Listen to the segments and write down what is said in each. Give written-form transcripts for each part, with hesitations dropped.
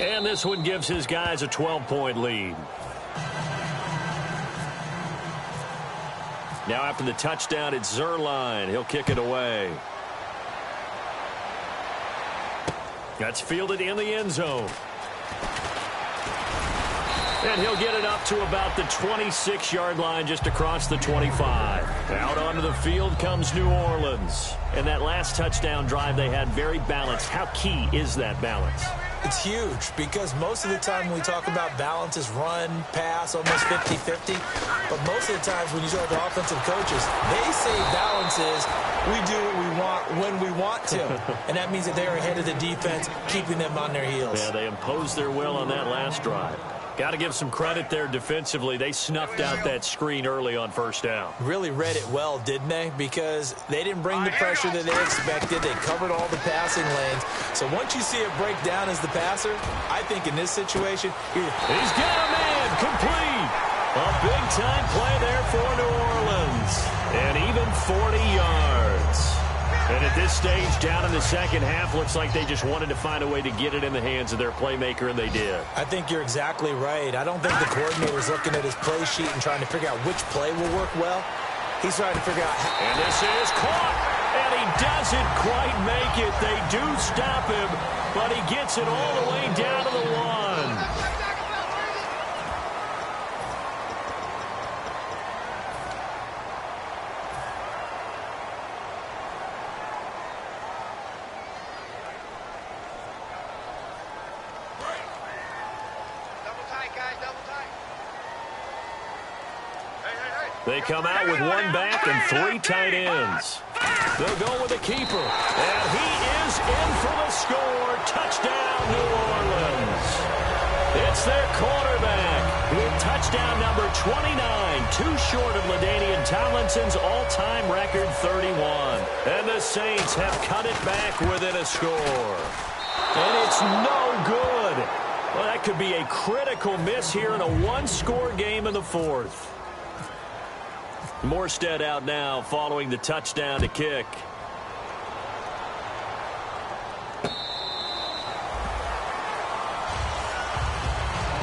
And this one gives his guys a 12-point lead. Now after the touchdown, it's Zuerlein. He'll kick it away. That's fielded in the end zone. And he'll get it up to about the 26-yard line, just across the 25. Out onto the field comes New Orleans. And that last touchdown drive they had very balanced. How key is that balance? It's huge because most of the time when we talk about balance is run, pass, almost 50-50. But most of the times when you talk to offensive coaches, they say balance is we do what we want when we want to. And that means that they're ahead of the defense, keeping them on their heels. Yeah, they imposed their will on that last drive. Got to give some credit there defensively. They snuffed out that screen early on first down. Really read it well, didn't they? Because they didn't bring the pressure that they expected. They covered all the passing lanes. So once you see it break down as the passer, I think in this situation, he's got a man complete. A big-time play there for New Orleans. And even 40 yards. And at this stage, down in the second half, looks like they just wanted to find a way to get it in the hands of their playmaker, and they did. I think you're exactly right. I don't think the coordinator's looking at his play sheet and trying to figure out which play will work well. He's trying to figure out how. And this is caught, and he doesn't quite make it. They do stop him, but he gets it all the way down to the one. They come out with one back and three tight ends. They'll go with a keeper. And he is in for the score. Touchdown, New Orleans. It's their quarterback with touchdown number 29, too short of LaDainian Tomlinson's all-time record 31. And the Saints have cut it back within a score. And it's no good. Well, that could be a critical miss here in a one-score game in the fourth. Morstead out now following the touchdown to kick.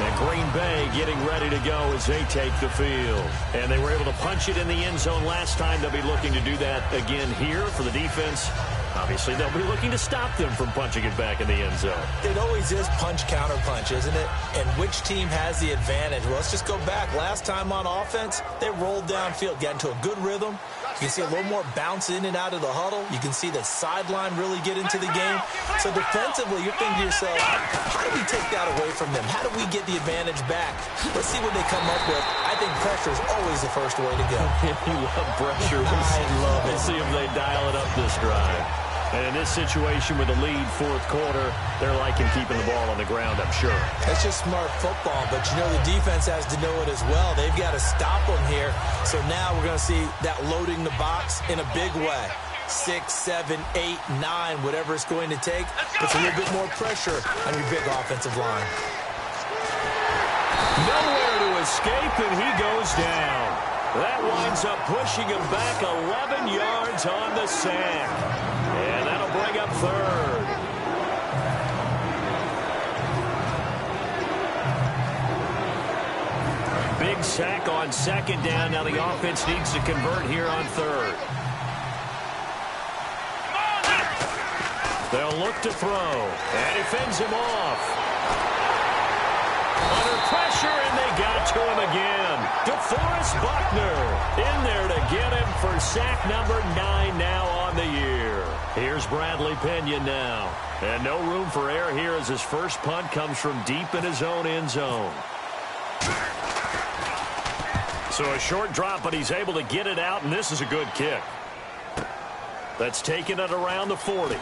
And Green Bay getting ready to go as they take the field. And they were able to punch it in the end zone last time. They'll be looking to do that again here for the defense. Obviously, they'll be looking to stop them from punching it back in the end zone. It always is punch-counter-punch, isn't it? And which team has the advantage? Well, let's just go back. Last time on offense, they rolled downfield, got into a good rhythm. You can see a little more bounce in and out of the huddle. You can see the sideline really get into the game. So defensively, you're thinking to yourself, how do we take that away from them? How do we get the advantage back? Let's see what they come up with. I think pressure is always the first way to go. You love pressure. I love it. We'll see if they dial it up this drive. And in this situation with a lead fourth quarter, they're liking keeping the ball on the ground, I'm sure. That's just smart football, but you know the defense has to know it as well. They've got to stop them here. So now we're going to see that loading the box in a big way. 6, 7, 8, 9, whatever it's going to take. Puts a little bit more pressure on your big offensive line. Nowhere to escape, and he goes down. That winds up pushing him back 11 yards on the sack. And that'll bring up third. Big sack on second down. Now the offense needs to convert here on third. They'll look to throw. And he fends him off. Under pressure, and they got to him again. DeForest Buckner in there to get him for sack number 9 now on the year. Here's Bradley Pinion now. And no room for error here as his first punt comes from deep in his own end zone. So a short drop, but he's able to get it out, and this is a good kick. That's taken it around the 40.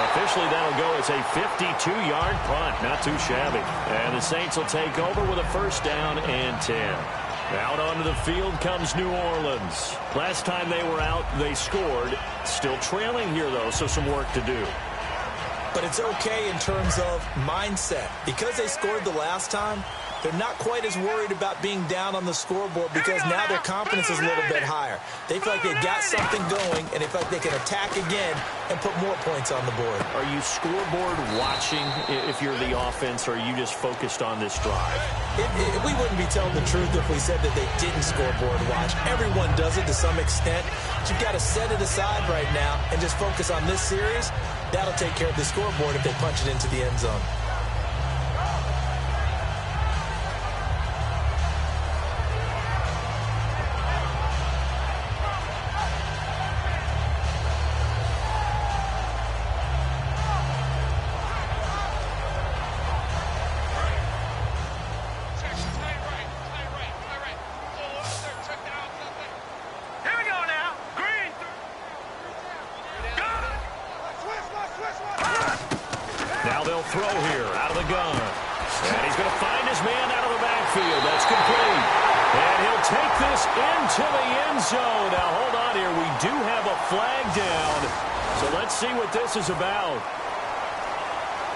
Officially, that'll go as a 52-yard punt. Not too shabby. And the Saints will take over with a first down and 10. Out onto the field comes New Orleans. Last time they were out, they scored. Still trailing here, though, so some work to do. But it's okay in terms of mindset. Because they scored the last time, they're not quite as worried about being down on the scoreboard because now their confidence is a little bit higher. They feel like they've got something going, and they feel like they can attack again and put more points on the board. Are you scoreboard watching if you're the offense, or are you just focused on this drive? We wouldn't be telling the truth if we said that they didn't scoreboard watch. Everyone does it to some extent. But you've got to set it aside right now and just focus on this series. That'll take care of the scoreboard if they punch it into the end zone. Now they'll throw here out of the gun. And he's going to find his man out of the backfield. That's complete. And he'll take this into the end zone. Now, hold on here. We do have a flag down. So let's see what this is about.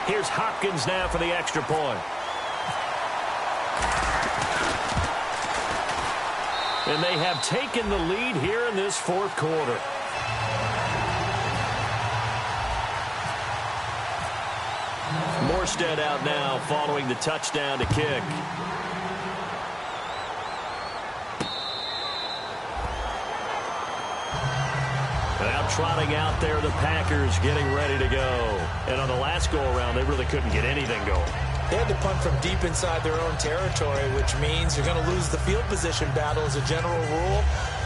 Here's Hopkins now for the extra point. And they have taken the lead here in this fourth quarter. Morstead out now following the touchdown to kick. And out trotting out there, the Packers getting ready to go. And on the last go-around, they really couldn't get anything going. They had to punt from deep inside their own territory, which means you're going to lose the field position battle as a general rule.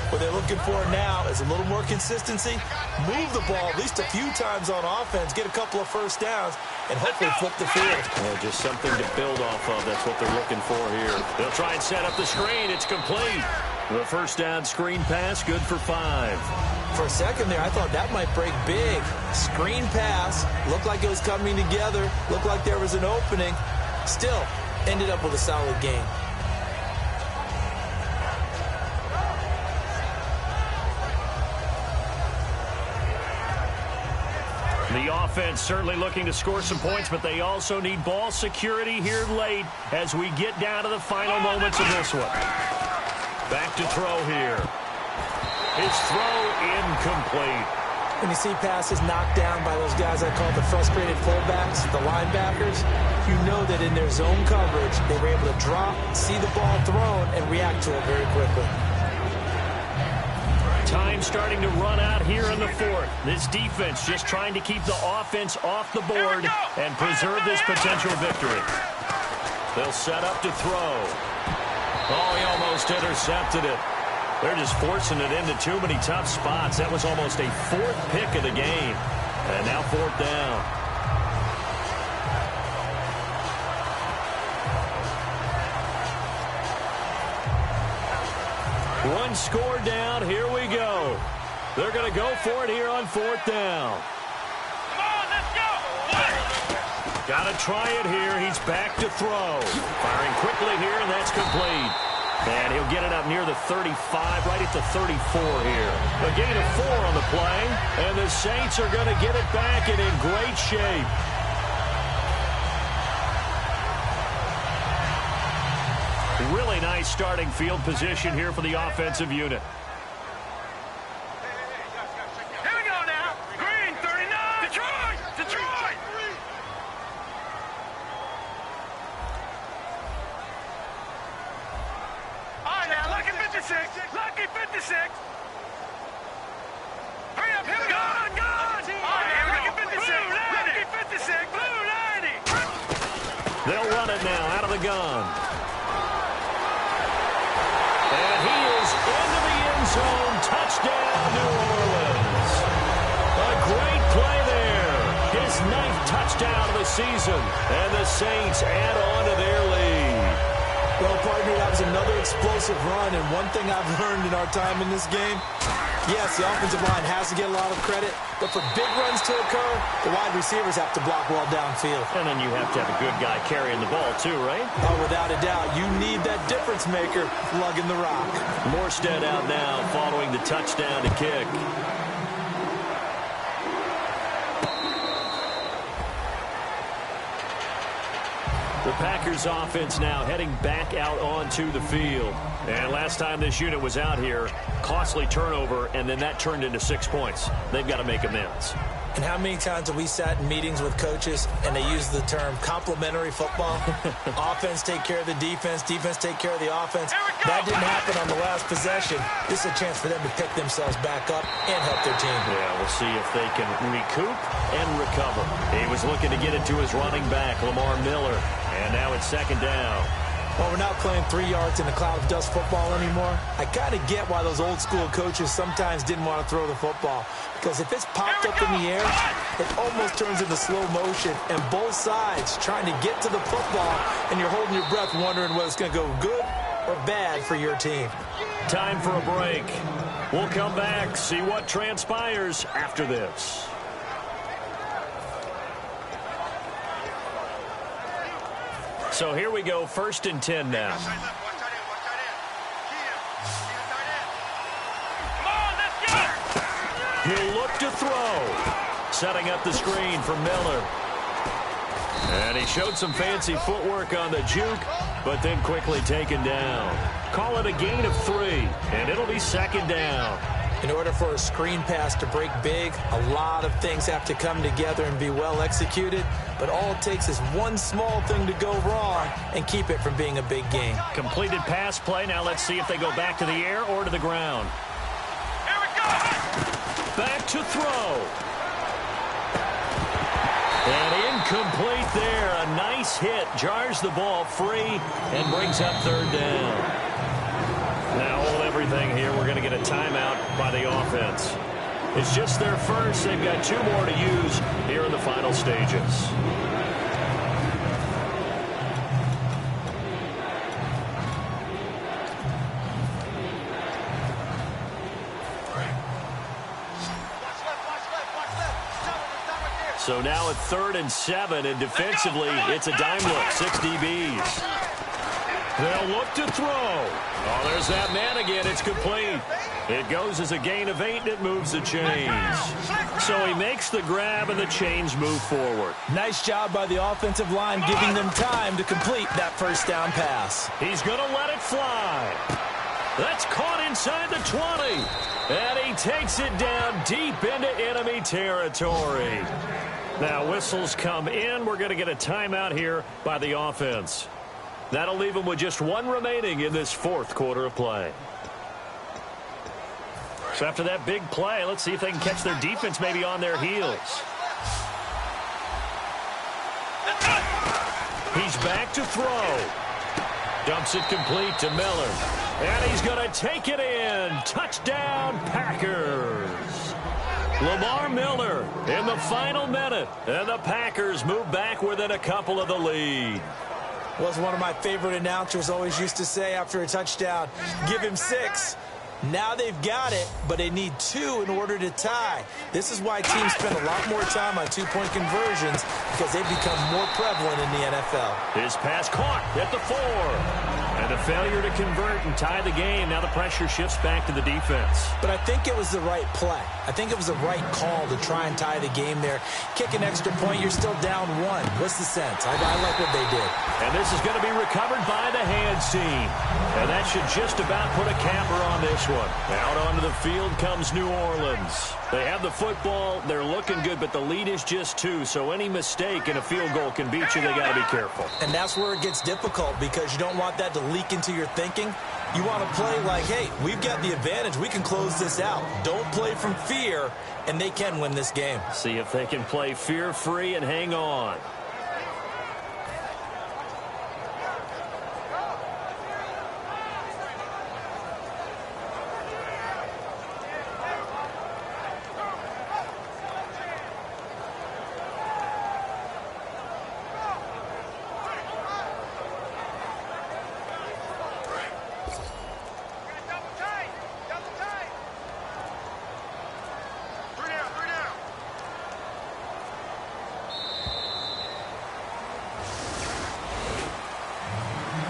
What they're looking for now is a little more consistency, move the ball at least a few times on offense, get a couple of first downs, and hopefully flip the field. Yeah, just something to build off of. That's what they're looking for here. They'll try and set up the screen. It's complete. The first down screen pass, good for 5. For a second there, I thought that might break big. Screen pass, looked like it was coming together, looked like there was an opening. Still, ended up with a solid game. The offense certainly looking to score some points, but they also need ball security here late as we get down to the final moments of this one. Back to throw here. His throw incomplete. When you see passes knocked down by those guys I call the frustrated fullbacks, the linebackers, you know that in their zone coverage, they were able to drop, see the ball thrown, and react to it very quickly. Time starting to run out here in the fourth. This defense just trying to keep the offense off the board and preserve this potential victory. They'll set up to throw. Oh, he almost intercepted it. They're just forcing it into too many tough spots. That was almost a fourth pick of the game. And now fourth down. One score down. Here we go. They're going to go for it here on fourth down. Come on, let's go. Got to try it here. He's back to throw. Firing quickly here, and that's complete. And he'll get it up near the 35, right at the 34 here. A gain of 4 on the play, and the Saints are going to get it back and in great shape. Really nice starting field position here for the offensive unit. Here we go now. Green, 39. Detroit! Detroit! All right, now, lucky 56. Lucky 56. Hurry up, here we go. Gone! All right, now, lucky 56. Lucky 56. Blue 90. They'll run it now out of the gun. And he is into the end zone. Touchdown, New Orleans. A great play there. His 9th touchdown of the season. And the Saints add on to their lead. Well, partner, that was another explosive run, and one thing I've learned in our time in this game, yes, the offensive line has to get a lot of credit, but for big runs to occur, the wide receivers have to block well downfield. And then you have to have a good guy carrying the ball too, right? Oh, without a doubt, you need that difference maker lugging the rock. Morstead out now following the touchdown to kick. The Packers offense now heading back out onto the field. And last time this unit was out here, costly turnover, and then that turned into 6 points. They've got to make amends. And how many times have we sat in meetings with coaches and they use the term complementary football? Offense take care of the defense, defense take care of the offense. That didn't happen on the last possession. This is a chance for them to pick themselves back up and help their team. Yeah, we'll see if they can recoup and recover. He was looking to get it to his running back, Lamar Miller. And now it's second down. Well, we're not playing 3 yards in a cloud of dust football anymore. I kind of get why those old school coaches sometimes didn't want to throw the football. Because if it's popped up in the air, it almost turns into slow motion. And both sides trying to get to the football, and you're holding your breath wondering whether it's going to go good or bad for your team. Time for a break. We'll come back, see what transpires after this. So here we go, 1st and 10 now. He'll look to throw. Setting up the screen for Miller. And he showed some fancy footwork on the juke, but then quickly taken down. Call it a gain of 3, and it'll be second down. In order for a screen pass to break big, a lot of things have to come together and be well executed. But all it takes is one small thing to go wrong and keep it from being a big gain. Completed pass play. Now let's see if they go back to the air or to the ground. Here we go! Back to throw. And incomplete there. A nice hit. Jars the ball free and brings up 3rd down. Now hold everything here. We're going to get a timeout by the offense. It's just their first. They've got 2 more to use here in the final stages. So now at 3rd and 7, and defensively, it's a dime look, 6 DBs. They'll look to throw. Oh, there's that man again. It's complete. It goes as a gain of 8, and it moves the chains. So he makes the grab, and the chains move forward. Nice job by the offensive line giving them time to complete that 1st down pass. He's going to let it fly. That's caught inside the 20. And he takes it down deep into enemy territory. Now whistles come in. We're going to get a timeout here by the offense. That'll leave them with just 1 remaining in this 4th quarter of play. So after that big play, let's see if they can catch their defense maybe on their heels. He's back to throw. Dumps it complete to Miller. And he's going to take it in. Touchdown, Packers. Lamar Miller in the final minute. And the Packers move back within a couple of the lead. Was one of my favorite announcers always used to say after a touchdown, give him 6. Now they've got it, but they need 2 in order to tie. This is why teams spend a lot more time on 2-point conversions, because they've become more prevalent in the NFL. His pass caught at the 4. And a failure to convert and tie the game. Now the pressure shifts back to the defense. But I think it was the right play. I think it was the right call to try and tie the game there. Kick an extra point, you're still down 1. What's the sense? I like what they did. And this is going to be recovered by the hands team. And that should just about put a capper on this one. Out onto the field comes New Orleans. They have the football. They're looking good, but the lead is just 2. So any mistake in a field goal can beat you. They got to be careful. And that's where it gets difficult, because you don't want that to leak into your thinking. You want to play like, hey, we've got the advantage. We can close this out. Don't play from fear, and they can win this game. See if they can play fear-free and hang on.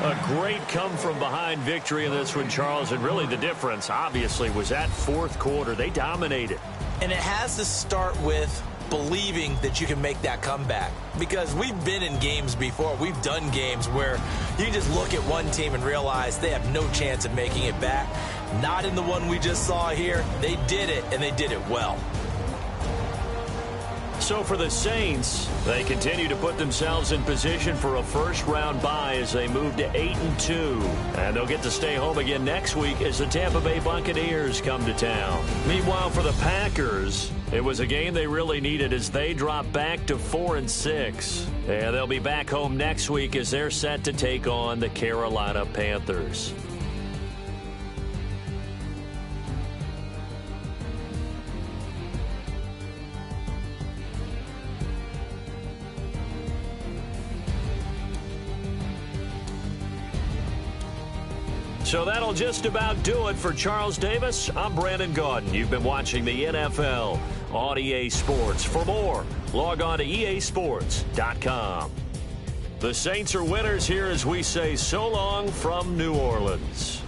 A great come-from-behind victory in this one, Charles, and really the difference, obviously, was that 4th quarter. They dominated. And it has to start with believing that you can make that comeback. Because we've been in games before. We've done games where you can just look at one team and realize they have no chance of making it back. Not in the one we just saw here. They did it, and they did it well. So for the Saints, they continue to put themselves in position for a first-round bye as they move to 8-2. And they'll get to stay home again next week as the Tampa Bay Buccaneers come to town. Meanwhile, for the Packers, it was a game they really needed as they drop back to 4-6. And they'll be back home next week as they're set to take on the Carolina Panthers. So that'll just about do it for Charles Davis. I'm Brandon Gaudin. You've been watching the NFL on EA Sports. For more, log on to easports.com. The Saints are winners here as we say so long from New Orleans.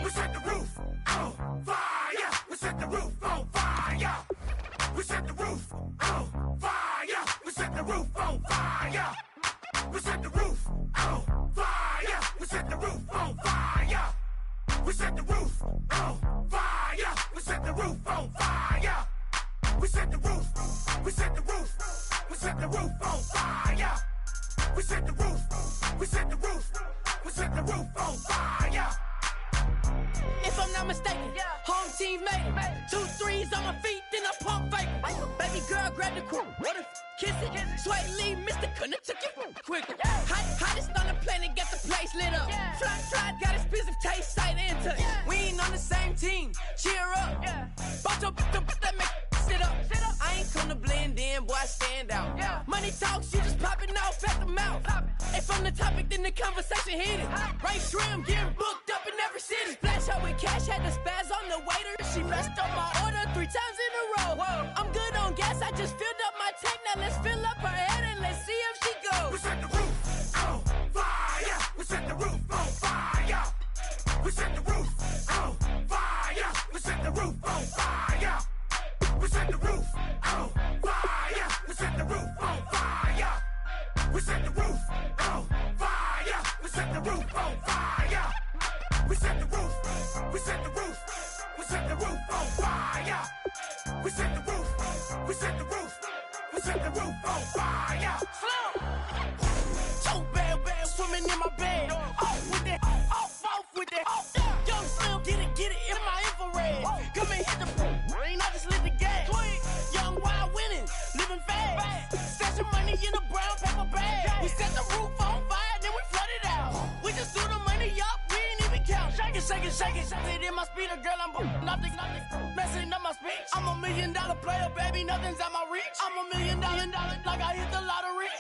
We set the roof on fire. We set the roof on fire. We set the roof on fire. We set the roof on fire. We set the roof on fire. We set the roof on fire. We set the roof on fire. We set the roof on fire. We set the roof. We set the roof. We set the roof on fire. We set the roof. We set the roof. We set the roof on fire. If I'm not mistaken, home team made it. 2 threes on my feet, then I pump fake. Baby girl, grab the crew. What if kiss it? Sway Lee, Mr. Couldn't took it quick. Hottest on the planet, get the place lit up. Fly, got expensive taste, sight and touch. We ain't on the same team. Cheer up. Bunch of that make sit up. I ain't come to blend in, boy, I stand out. Money talks, you just popping off at the mouth. If I'm the topic, then the conversation heated. Right trim, getting booked up in every city. Splash out with cash, had to spaz on the waiter. She messed up my order 3 times in a row. I'm good on gas, I just filled up my tank. Now let's fill up her head and let's see if she goes. We set the roof on fire. We set the roof on fire. We set the roof on fire. We set the roof on fire. We set the roof on fire. We set the roof on fire. We set the roof on fire. We set the roof on fire. We set the roof. We set the roof. We set the roof on fire. We set the roof. We set the roof. We set the roof on fire. So bad, swimming in my bed. Off with that, off with that. Young Slim, get it in my infrared. Come and hit the rain, I just lit the gas. Young wild winning, living fast. Stashing money in a brown paper bag. We set the roof on fire, then we flood it out. We just threw the money up, we ain't even count. Shake it. It in my speeder, girl, I'm nothing, messing up my speech. I'm $1 million player, baby, nothing's out my reach. I'm $1 million, like I hit the lottery.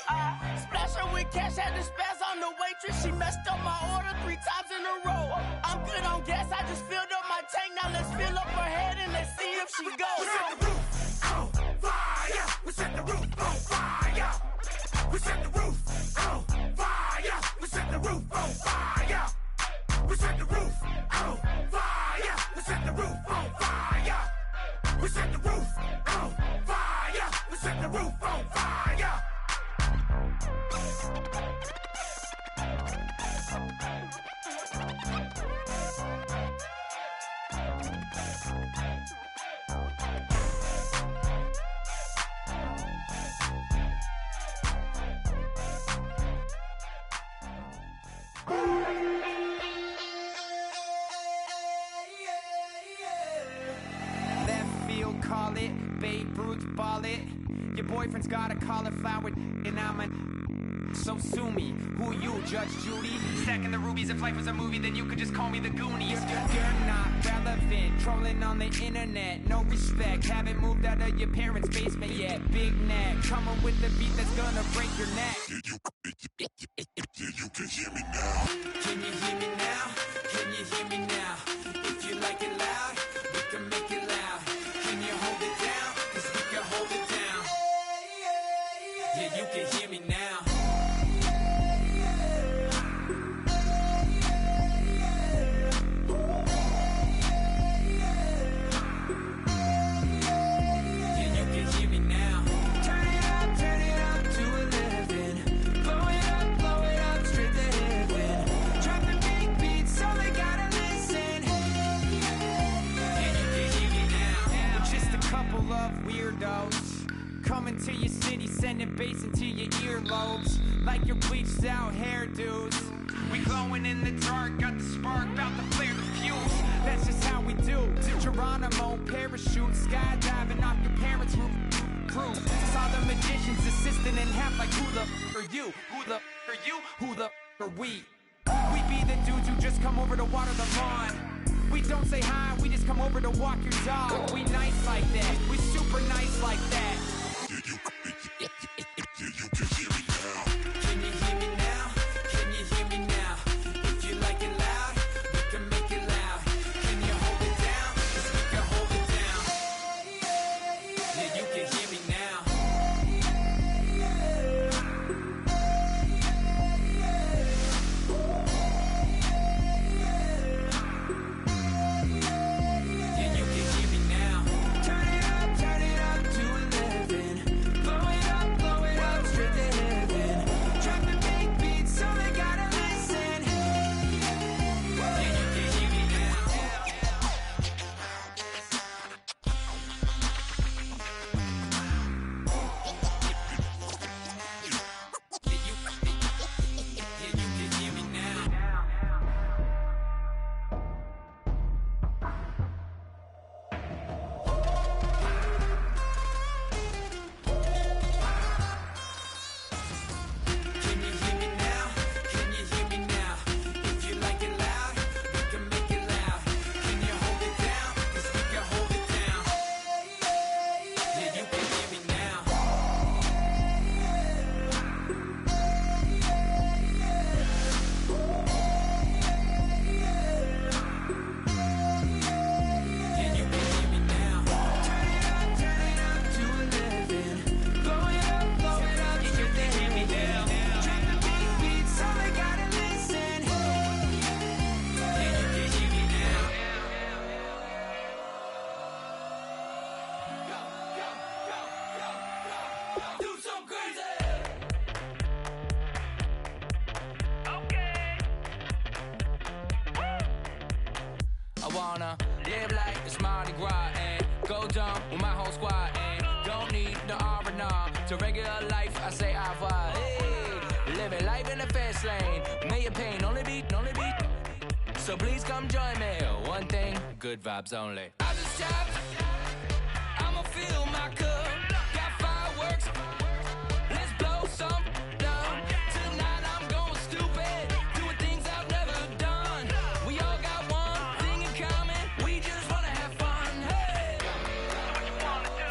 Splash her with cash, had to spaz on the waitress. She messed up my order 3 times in a row. I'm good on gas, I just filled up my tank. Now let's fill up her head and let's see if she goes. We set the roof on fire. We set the roof on fire. We set the roof on fire. We set the roof on fire. We set the roof on fire. We set the roof on fire. We set the roof on fire. We set the roof on fire. call it. Babe Ruth, ball it. Your boyfriend's got a cauliflower, and I'm a... So sue me, who you, Judge Judy? Stacking the rubies, if life was a movie, then you could just call me the Goonies. You're not relevant, trolling on the internet, no respect. Haven't moved out of your parents' basement yet. Big neck, coming with the beat that's gonna break your neck. You can hear me now. Can you hear me now? Can you hear me now? If you like it loud, we can make it loud. Can you hold it down? 'Cause we can hold it down. Yeah, you can hear me now. Coming to your city, sending bass into your earlobes, like your bleached out hairdos. We glowing in the dark, got the spark, about to flare the fuse. That's just how we do. Geronimo, parachute, skydiving off your parents' roof. Crew, saw the magician's assistant in half, like who the are you? Who the are you? Who the are we? We be the dudes who just come over to water the lawn. We don't say hi, we just come over to walk your dog. We nice like that, we super nice like that. You can hear me now. Can you hear me now? Can you hear me now? If you like it loud, we can make it loud. Can you hold it down? 'Cause we can hold it down. Yeah, you can hear me now. Yeah, you can hear me now. Turn it up to 11. Blow it up, straight to heaven. Dropping big beats, so they gotta listen. Yeah, you can hear me now. Yeah, you can hear me now. Can you hear me now? Can you hear me now? If you like it loud, we can make it loud. Can you hold it down? 'Cause we can hold it down. Yeah, you can hear me now. Yeah, you can hear me now. Turn it up to 11. Blow it up, straight to heaven. Drop the big beats, so they gotta listen. Yeah, you can hear me now. Do some crazy. I wanna live like it's Mardi Gras and go dumb with my whole squad and don't need the R&R to regular life. I say au revoir. Hey, living life in the fast lane. May your pain only be. So please come join me. One thing, good vibes only. I just tapped. I'ma fill my cup. Got fireworks. Let's blow some down. Tonight I'm going stupid. Doing things I've never done. We all got one thing in common. We just wanna have fun. Hey. Do what you wanna do.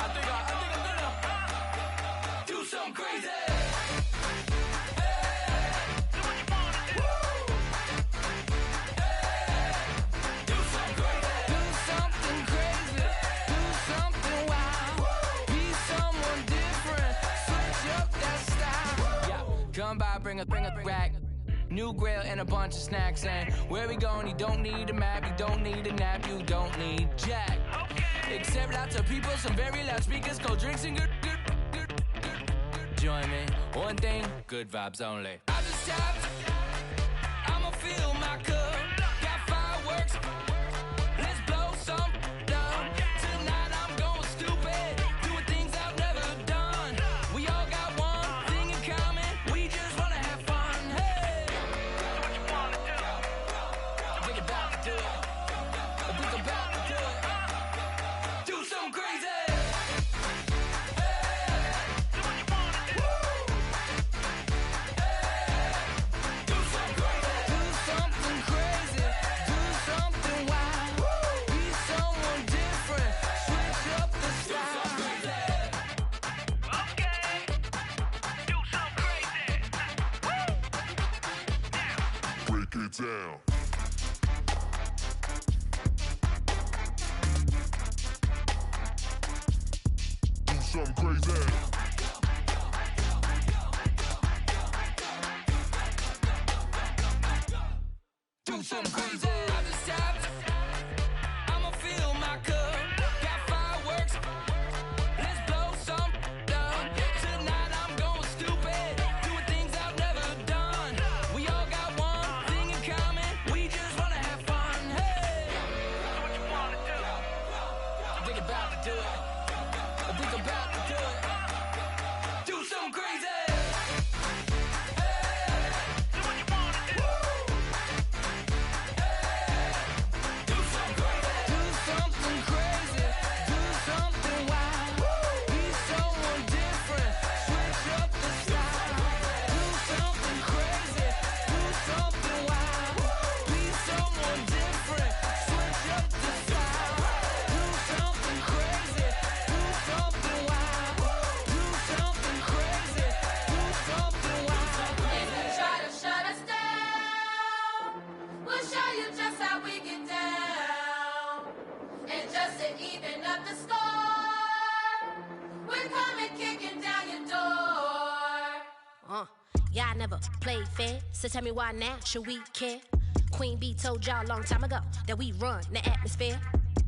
I think I'm gonna do something crazy. Come by, bring a rack. New grill and a bunch of snacks. And where we going, you don't need a map. You don't need a nap. You don't need jack. Except lots of people, some very loud speakers, cold drinks and good. Join me. One thing, good vibes only. I just tapped. I'ma fill my cup. Got fireworks. Let's blow some down. Tonight I'm going stupid. Doing things I've never done. We all got one thing in common. We just wanna have fun. Hey. Do what you wanna do. Think about it. Think about it down. Do something crazy. Do something crazy. Other steps, I'ma fill my cup. Got fireworks, let's blow some up. Tonight I'm going stupid, doing things I've never done. We all got one thing in common, we just wanna have fun. Hey, do what you wanna do. Think about to do it. Think about to do it. Do something crazy. Y'all never played fair, so tell me why now should we care? Queen B told y'all a long time ago that we run the atmosphere.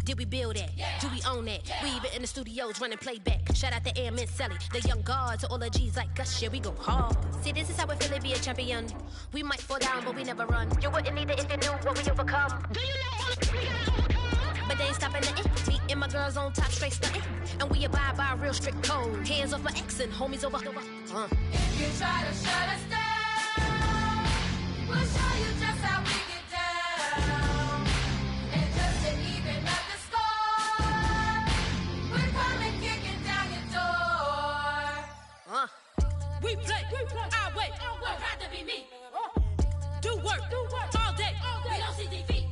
Did we build that? Yeah. Do we own that? Yeah. We even in the studios running playback. Shout out to Air Mint Sally, the young guard to all the G's like us. Yeah, we go hard. See, this is how we feel to be a champion. We might fall down, but we never run. You wouldn't need it if you knew what we overcome. Do you know what we gotta overcome? But they ain't stopping nothing. Me and my girls on top straight stunting. And we abide by a real strict code. Hands off my ex and homies over. If you try to shut us down, we'll show you just how we get down. And just to even up the score, we're coming kicking down your door. We play our way. Work hard to be me. Do work all day. We don't see defeat.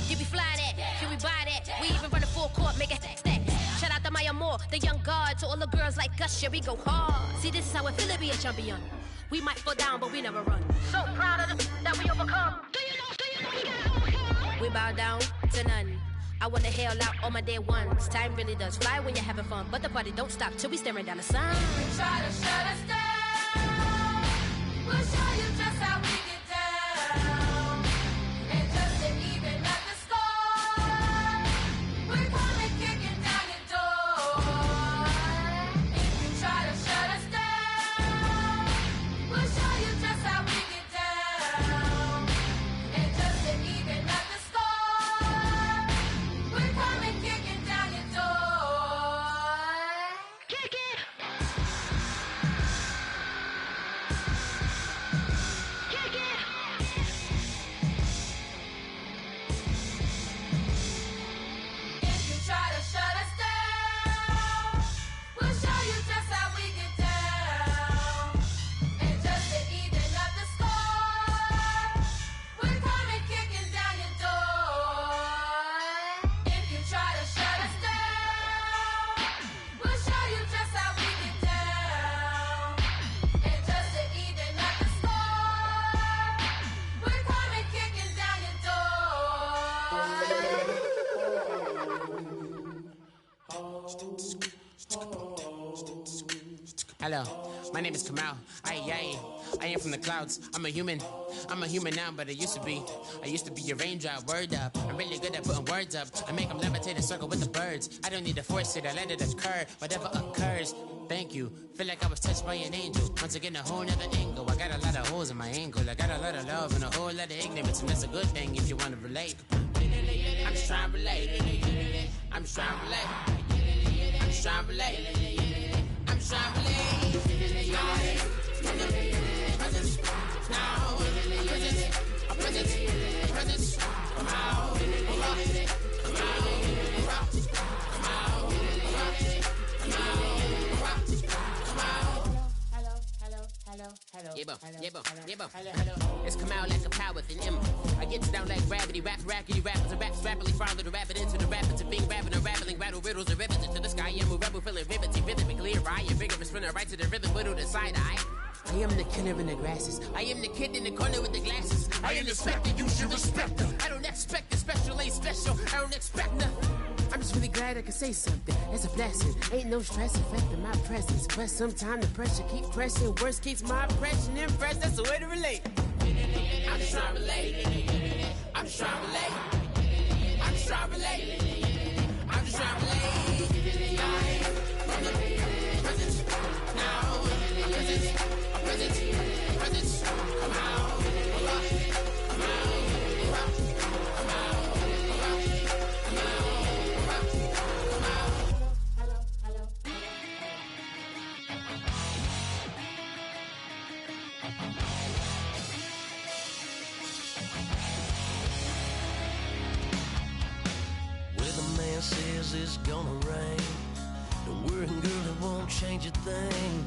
Did we fly that? Can we buy that? We even run a full court, make it stack. Shout out to Maya Moore, the young guard, to all the girls like us. Yeah, we go hard. See, this is how it feel to be a champion. We might fall down, but we never run. So proud of that we overcome. Do you know we gotta overcome? We bow down to none. I wanna hail out all my dead ones. Time really does fly when you're having fun, but the party don't stop till we staring down the sun. If you try to shut us down, we'll show you just how we get down. And just to even up the score, we're coming kicking down your door. If you try to shut us down, we'll show you just how we get down. And just to even up the score, we're coming kicking down your door. Kick it! Kick it! If you try to shut us down, we'll show you just how we get down. And just to even up the score, we're coming kicking down your door. If you try to shut us down, we'll show you just how we get down. And just to even up the score, we're coming kicking down your door. Hello, my name is Kamal. I am from the clouds. I'm a human now, but I used to be a raindrop. Word up, I'm really good at putting words up. I make them levitate and circle with the birds. I don't need to force it, I let it occur. Whatever occurs, thank you. Feel like I was touched by an angel. Once again, a whole nother angle. I got a lot of holes in my angle. I got a lot of love and a whole lot of ignorance, and that's a good thing if you want to relate. I'm just trying to relate. I'm just trying to relate. I'm just trying to relate. I'm just trying to relate. It's come out like a power with an M. I get down like gravity, rackety rappers and raps rapidly follow the rapid into the rapids of being rapping and rattling, rattle riddles and rivets into the sky. I'm a rebel feeling rhythmically, I am vigorous, spinning right to the rhythm, widow to side eye. I am the killer in the grasses. I am the kid in the corner with the glasses. I am the specter, you should respect them. I don't expect the special, ain't special. I don't expect nothing. I'm just really glad I could say something. That's a blessing. Ain't no stress affecting my presence. But sometimes the pressure keeps pressing. Worst keeps my impression impressed. That's the way to relate. I'm just trying to relate. I'm just trying to relate. I'm just trying to relate. I'm just trying to relate. From the presence now. Presence. Come out. Says it's gonna rain. Don't worry, girl, it won't change a thing.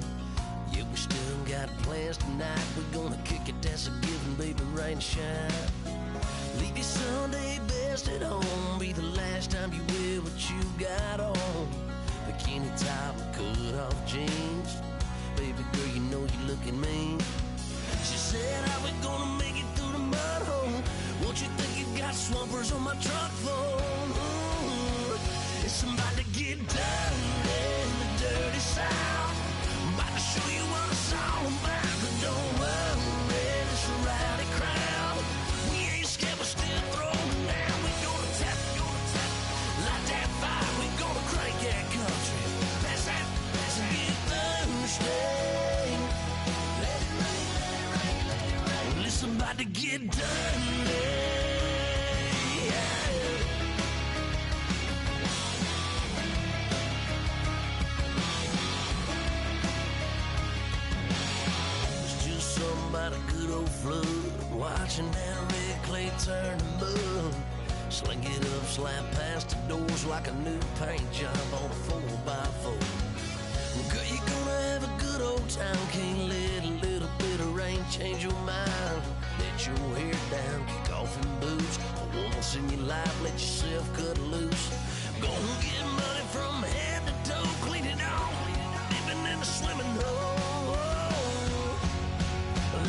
Yeah, we still got plans tonight. We're gonna kick it, that's a given, baby, rain or shine. Leave your Sunday best at home. Be the last time you wear what you got on. Bikini top and cut off jeans. Baby girl, you know you looking mean. She said, how we gonna make it through the mud hole? Won't you think you got swampers on my truck phone? It's about to get dirty in the dirty South. I'm about to show you what it's all about. But don't worry, it's a rowdy crowd. We ain't scared, we're still throwing down. We gonna tap, light that fire. We gonna crank that country. Pass that, and get thirsty. Let it rain, Well, it's about to get dirty. About a good old flood, watching that red clay turn to mud. Sling it up, slap past the doors like a new paint job on a 4x4. Girl, you're gonna have a good old time. Can't let a little bit of rain change your mind. Let your hair down, kick off in boots. For once in your life, let yourself cut loose. Gonna get money from head to toe, clean it off, living in a swimming hole.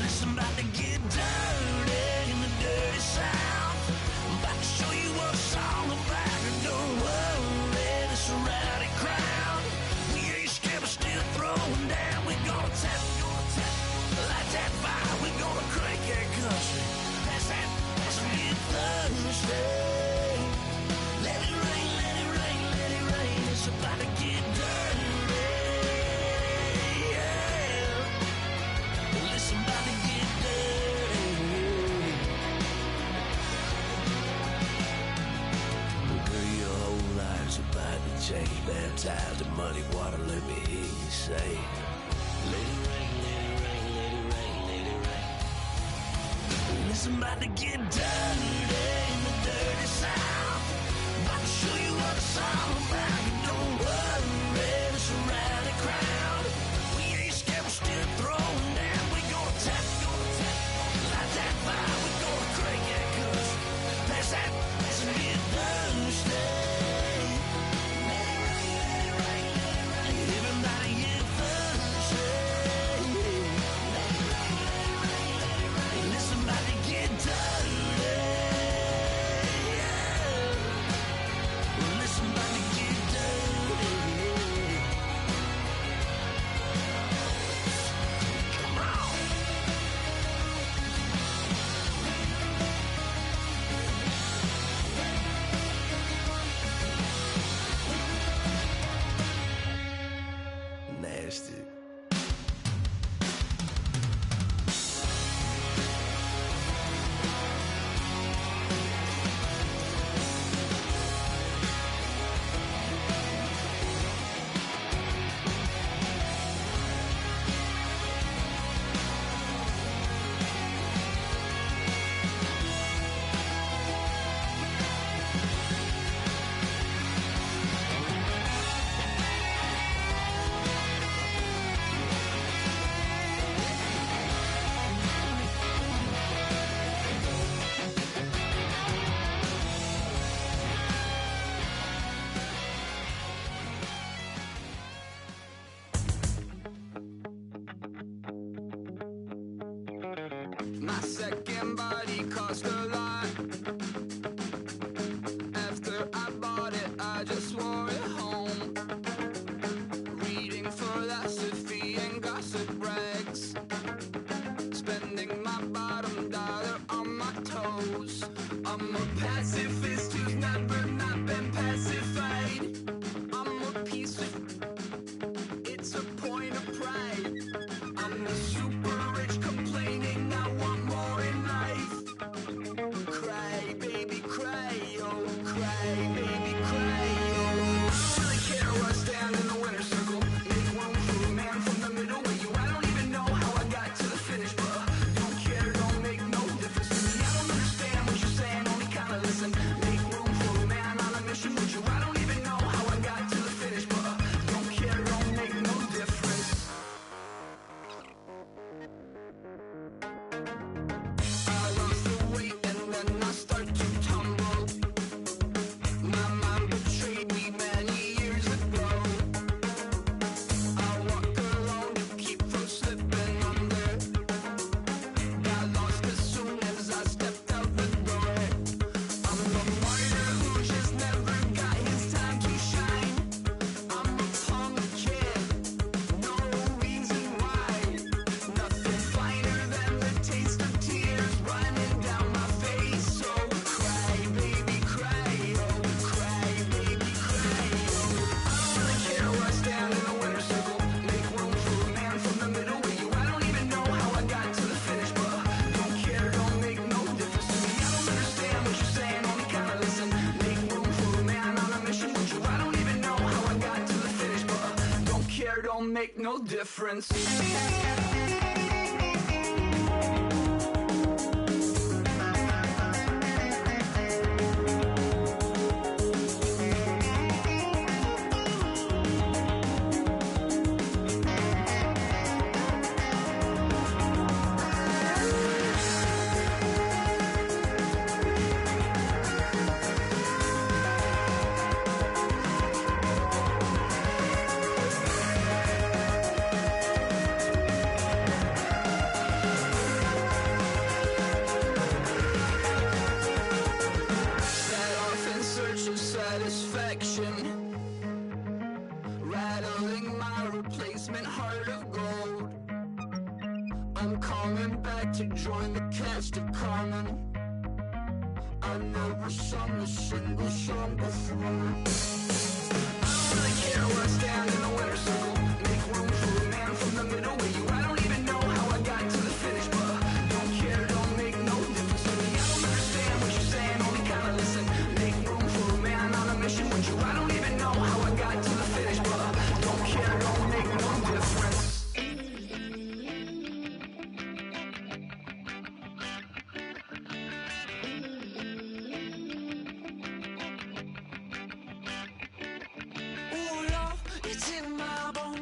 Listen, about to get dirty in the dirty South. I'm about to show you what it's all about. And don't worry, it's a rowdy crowd. We ain't scared, we're still throwing down. We gonna tap, light that fire. We gonna crank that country. Pass that, and get thirsty. Let it rain, let it rain, let it rain. It's about to get dirty. Listen, about to get dirty. Girl, your whole life's about to change. Baptized in muddy water, let me hear you say, let it rain, let it rain, let it rain, let it rain. Listen, about to get dirty in the dirty South. About to show you what it's all about. Don't worry, it's a rowdy crowd. We ain't scared, we're still throwing down. We gonna tap, light that fire. We gonna crank that country. Pass that, and get thirsty. Let it rain, everybody get thirsty. Let it rain, listen, about to get dirty. don't make no difference. Rattling my replacement heart of gold. I'm coming back to join the cast of Carmen. I never sung a single song before. I don't really care where I stand in the winner's circle. Make room for a man from the middle with you. I don't even know how I got to the finish, but don't care, don't make no difference to me. I don't understand what you're saying, only kinda listen. Make room for a man on a mission with you. I don't even know how I got to the finish, but don't care, don't make no difference. Ooh, Lord, it's in my bones.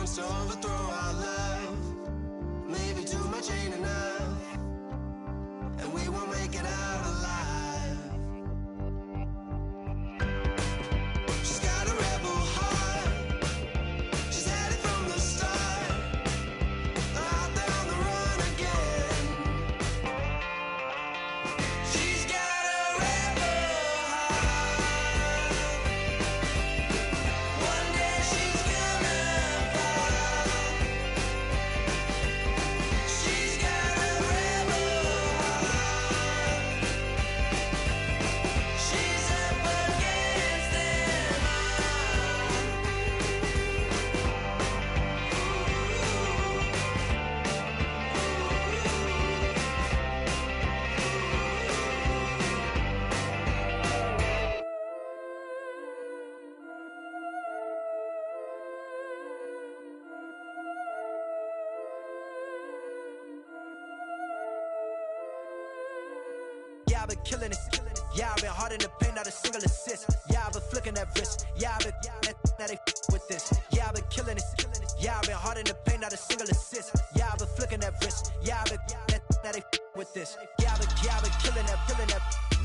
promise to overthrow our love. Maybe too much ain't enough, and we won't make it out alive. She's got a rebel heart. She's had it from the start. Out there on the run again. She's got a rebel heart. One day she's gonna fall. She's got a rebel heart. She's up against them Yeah, I've been killing it. Yeah, I've been hard in the paint, not a single assist. Yeah, I've been flicking that wrist. Yeah, I've been now they with this. Yeah, I've been killing it. Yeah, I've been hard in the paint, not a single assist. Yeah, I've been flicking that wrist. Yeah, I've been now they with this. Yeah, I've been killing that.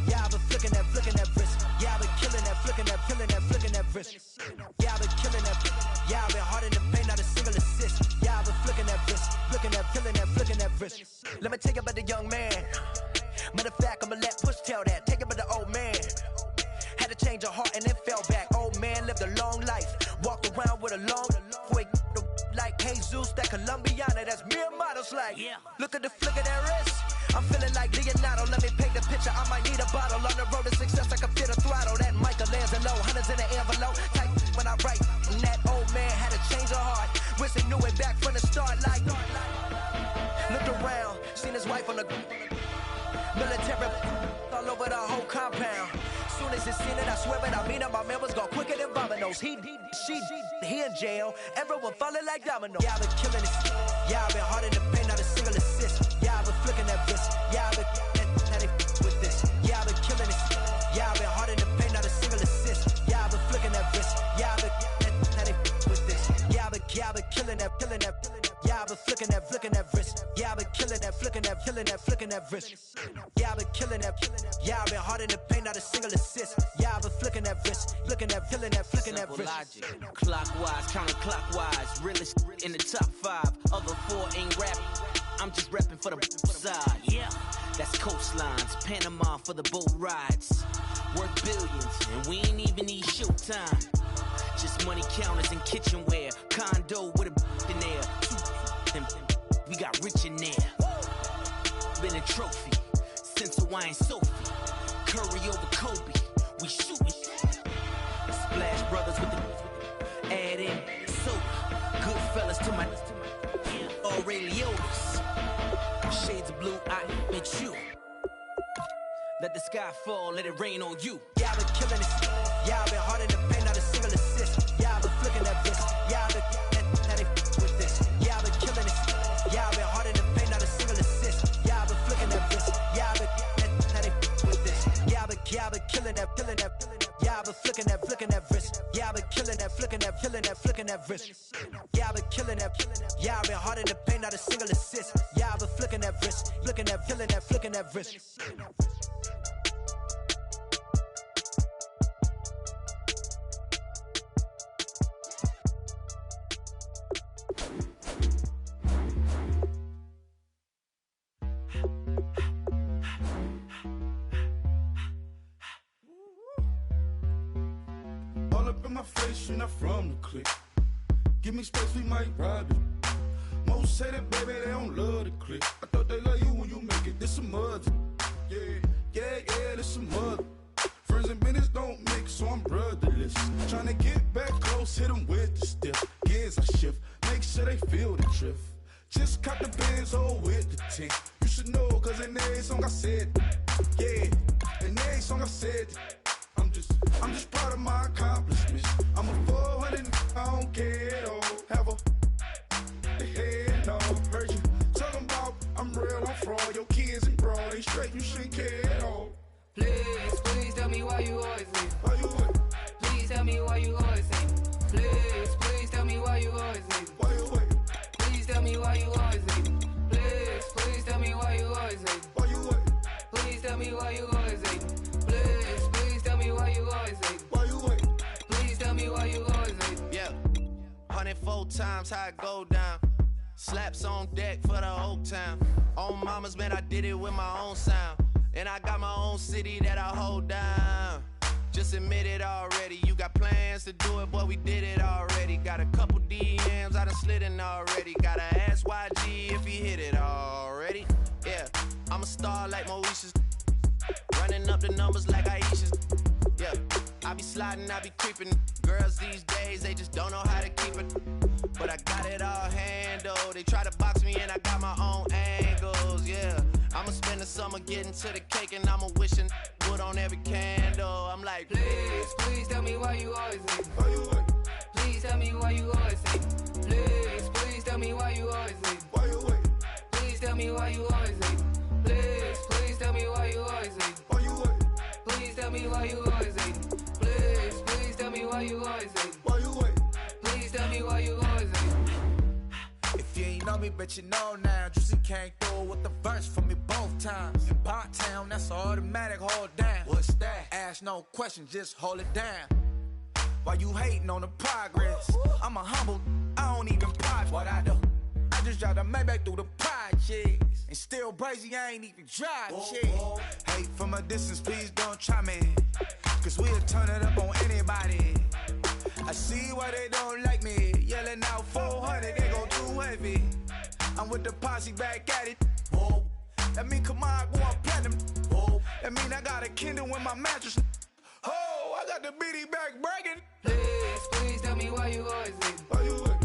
Yeah, I've been flicking that wrist. Yeah, I've been killing that, flicking that wrist. Yeah, I've been killing that. Yeah, I've been hard in the paint, not a single assist. Yeah, I've been flicking that wrist, flicking that wrist. Let me tell you about the young man. Matter of fact, I'ma let Push tell that. Take it by the old man. Had to change her heart and then fell back. Old man lived a long life. Walked around with a long quick like Jesus, that Colombiana. That's mere models like. Yeah. Look at the flick of that wrist. I'm feeling like Leonardo. Let me paint the picture. I might need a bottle. On the road to success, I can feel the throttle. That Michelangelo, hundreds in the envelope. Type when I write. And that old man had to change her heart. Wish he knew it back from the start. Like, looked around, seen his wife on the military all over the whole compound. Soon as he seen it, I swear it, I mean it, my man was gone quicker than dominoes. He in jail, everyone falling like dominoes. Yeah, I've been killing it. Yeah, I've been hard in the paint, not a single assist. Yeah, I've been flicking that wrist. Yeah, I've been now they with this. Yeah, I've been killing it. Yeah, I've been hard in the paint, not a single assist. Yeah, I've been flicking that wrist. Yeah, I've been now they with this. Yeah, I've been killing that. Yeah, I've been flicking that wrist. Yeah, I've been killing that, flicking that wrist. Yeah, I've been killing that. Yeah, I've been hard in the paint, not a single assist. Yeah, I've been flicking that wrist, flicking that wrist. Logic, clockwise, counterclockwise, realest in the top 5. Other 4 ain't rapping. I'm just repping for the side. Yeah, that's coastlines, Panama for the boat rides. Worth billions, and we ain't even need showtime. Just money counters and kitchenware. Condo with a in there. We got rich in there. Been a trophy since Hawaiian Sophie. Curry over Kobe. We shootin'. Splash Brothers with the add in soda. Good fellas to my Aureliotas. Shades of blue, I admit you. Let the sky fall, let it rain on you. Yeah, I've been killing it. Yeah, I've been hard in the paint, not a single assist. Yeah, I've been flicking that wrist. Yeah, I've been now they with this. Yeah, I've been killing it. Yeah, I've been hard in the paint, not a single assist. Yeah, I've been flicking that wrist. Yeah, I've been now they with this. Yeah, I've been killing that. Yeah, I've been flicking that wrist. Yeah, I've been killing that, flicking that wrist. Yeah, I've been killing that. Yeah, I've been hard in the paint, not a single assist. Yeah, I've been flicking that wrist, flicking that wrist. All up in my face, you're not from the clique. Give me space, we might ride it. Most say that, baby, they don't love the clique. I thought they love you when you make it. This some mother. Yeah, this some mother. Friends and business don't mix, so I'm brotherless. Tryna get back close, hit them with the stiff. Gears I shift, make sure they feel the drift. Just cop the Benz, oh, with the tint. You should know, cause in every song I said, yeah, in every song I said, I'm just proud of my accomplishments. I'm a 400, I don't care at all. Have a head, no, heard you talking about I'm real, I'm fraud. Your kids and broad ain't straight, you shouldn't care at all. Please tell me why you always leave. Why you what? Please tell me why you always leave. Please tell me why you always leave. Why you man 4 times, how it go down. Slaps on deck for the whole town. On mamas, man, I did it with my own sound. And I got my own city that I hold down. Just admit it already. You got plans to do it, boy, we did it already. Got a couple DMs, I done slid in already. Gotta ask YG if he hit it already. Yeah, I'm a star like Moesha's. Running up the numbers like Aisha's. Yeah, I be sliding, I be creeping. Girls these days, they just don't know how to keep it. But I got it all handled. They try to box me in, I got my own angles, yeah. I'ma spend the summer getting to the cake and I'ma wishing wood on every candle. I'm like, please, please tell me why you always leave. Why you wait? Please tell me why you always leave. Please, please tell me why you always leave. Why you wait? Please tell me why you always leave. Please, please tell me why you always leave. Why you wait? Please tell me why you always leave. Please, please tell me why you always leave. Why you wait? Please tell me why you always leave. If you ain't know me, but you know now. Juicy came through with the verse for me both times. In Bot Town, that's automatic, hold down. What's that? Ask no question, just hold it down. Why you hating on the progress? I'm a humble, I don't even pride what I do. I just drive the Maybach through the projects. And still crazy, I ain't even drive shit. Hate from a distance, please don't try me. Cause we'll turn it up on anybody. I see why they don't like me. Yelling out 400, they gon' too heavy. I'm with the posse back at it. That mean come on, go on platinum. That mean I got a Kindle in my mattress. Oh, I got the BD back bragging. Please, please tell me why you always leave. Why you wait?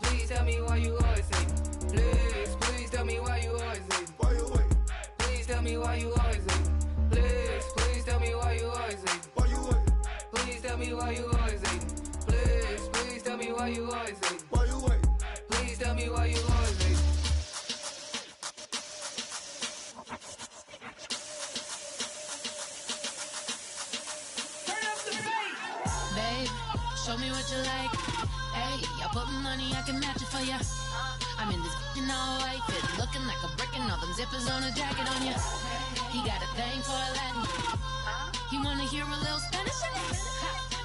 Please tell me why you always leave. Please, please tell me why you always leave. Why you wait? Please tell me why you always leave. Please, please tell me why you always leave. Why you wait? Please tell me why you always leave. Please, please tell me why you always leave. Why you wait? Please tell me why you always leave. Babe, show me what you like. Hey, I put money, I can match it for ya. I'm in this in all white fit, looking like a brick and all them zippers on a jacket on ya. He got a thing for a Latin. He wanna hear a little Spanish in it.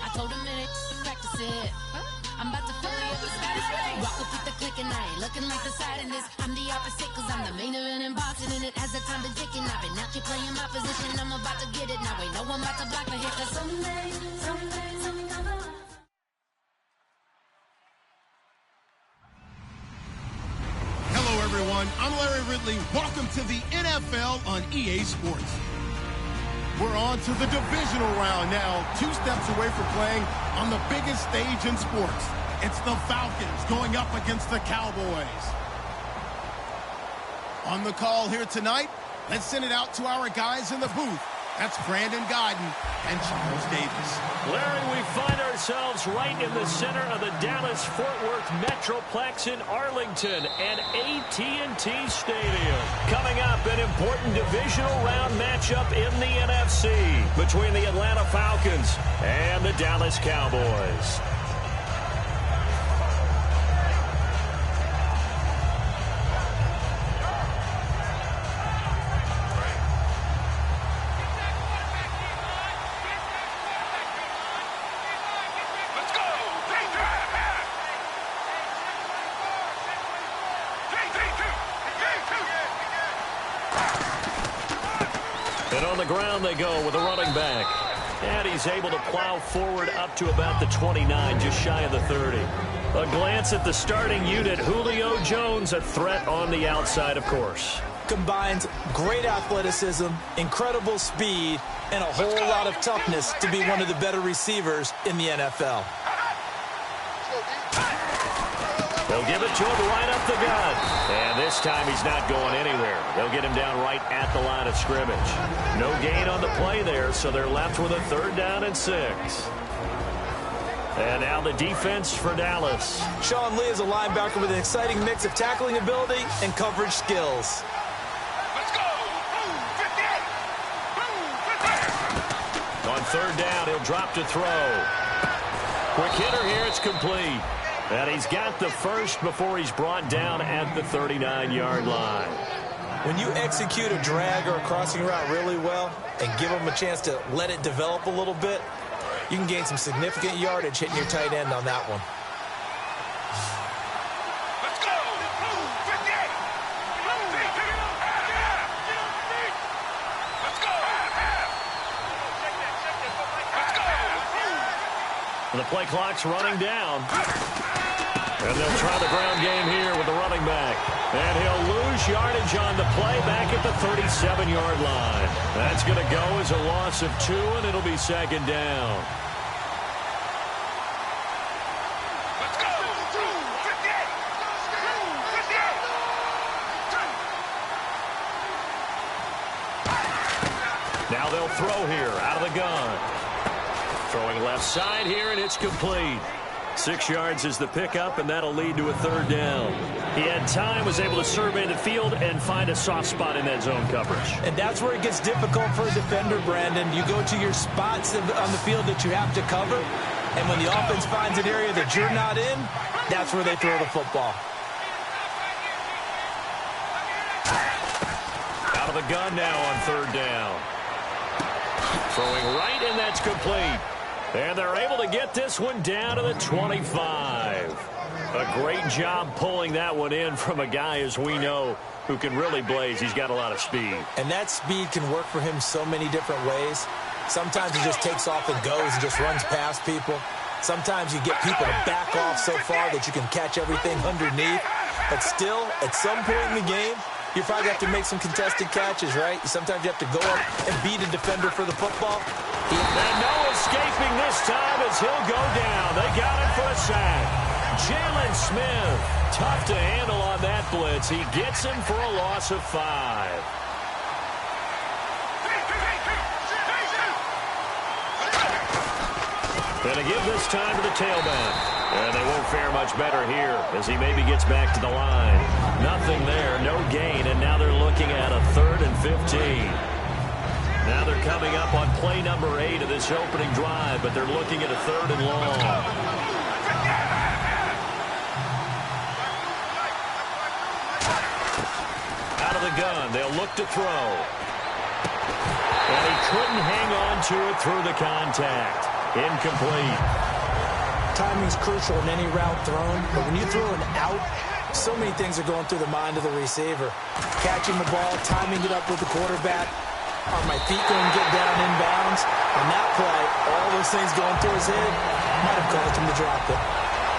I told him it ain't practice it. I'm about to fill you up with Spanish. Walk up with the click and I ain't looking like the side in this. I'm the opposite cause I'm the main event and boxing in it. As the time been ticking, I've been out here playing my position. I'm about to get it now. Ain't no one about to block my hit cause someday, something come up. Hello, everyone. I'm Larry Ridley. Welcome to the NFL on EA Sports. We're on to the divisional round now, 2 steps away from playing on the biggest stage in sports. It's the Falcons going up against the Cowboys. On the call here tonight, let's send it out to our guys in the booth. That's Brandon Godden and Charles Davis. Larry, we find ourselves right in the center of the Dallas-Fort Worth Metroplex in Arlington and AT&T Stadium. Coming up, an important divisional round matchup in the NFC between the Atlanta Falcons and the Dallas Cowboys. And on the ground they go with a running back. And he's able to plow forward up to about the 29, just shy of the 30. A glance at the starting unit. Julio Jones, a threat on the outside, of course. Combines great athleticism, incredible speed, and a whole lot of toughness to be one of the better receivers in the NFL. They'll give it to him right up the gut. And this time he's not going anywhere. They'll get him down right at the line of scrimmage. No gain on the play there, so they're left with a 3rd down and 6. And now the defense for Dallas. Sean Lee is a linebacker with an exciting mix of tackling ability and coverage skills. On 3rd down, he'll drop to throw. Quick hitter here, it's complete. And he's got the first before he's brought down at the 39-yard line. When you execute a drag or a crossing route really well and give them a chance to let it develop a little bit, you can gain some significant yardage hitting your tight end on that one. And the play clock's running down. And they'll try the ground game here with the running back. And he'll lose yardage on the play back at the 37-yard line. That's going to go as a loss of 2, and it'll be second down. Now they'll throw here out of the gun. Throwing left side here, and it's complete. 6 yards is the pickup, and that'll lead to a third down. He had time, was able to survey the field and find a soft spot in that zone coverage. And that's where it gets difficult for a defender, Brandon. You go to your spots on the field that you have to cover, and when the offense finds an area that you're not in, that's where they throw the football. Out of the gun now on third down. Throwing right, and that's complete. And they're able to get this one down to the 25. A great job pulling that one in from a guy, as we know, who can really blaze. He's got a lot of speed. And that speed can work for him so many different ways. Sometimes he just takes off and goes and just runs past people. Sometimes you get people to back off so far that you can catch everything underneath. But still, at some point in the game, you probably have to make some contested catches, right? Sometimes you have to go up and beat a defender for the football. And no escaping this time as he'll go down. They got him for a sack. Jalen Smith, tough to handle on that blitz. He gets him for a loss of 5. And to give this time to the tailback. And they won't fare much better here as he maybe gets back to the line. Nothing there, no gain, and now they're looking at a 3rd and 15. Now they're coming up on play number 8 of this opening drive, but they're looking at a 3rd and long. Out of the gun, they'll look to throw. And he couldn't hang on to it through the contact. Incomplete. Timing's crucial in any route thrown, but when you throw an out, so many things are going through the mind of the receiver. Catching the ball, timing it up with the quarterback. Are my feet going to get down inbounds? On that play, all those things going through his head might have caused him to drop it.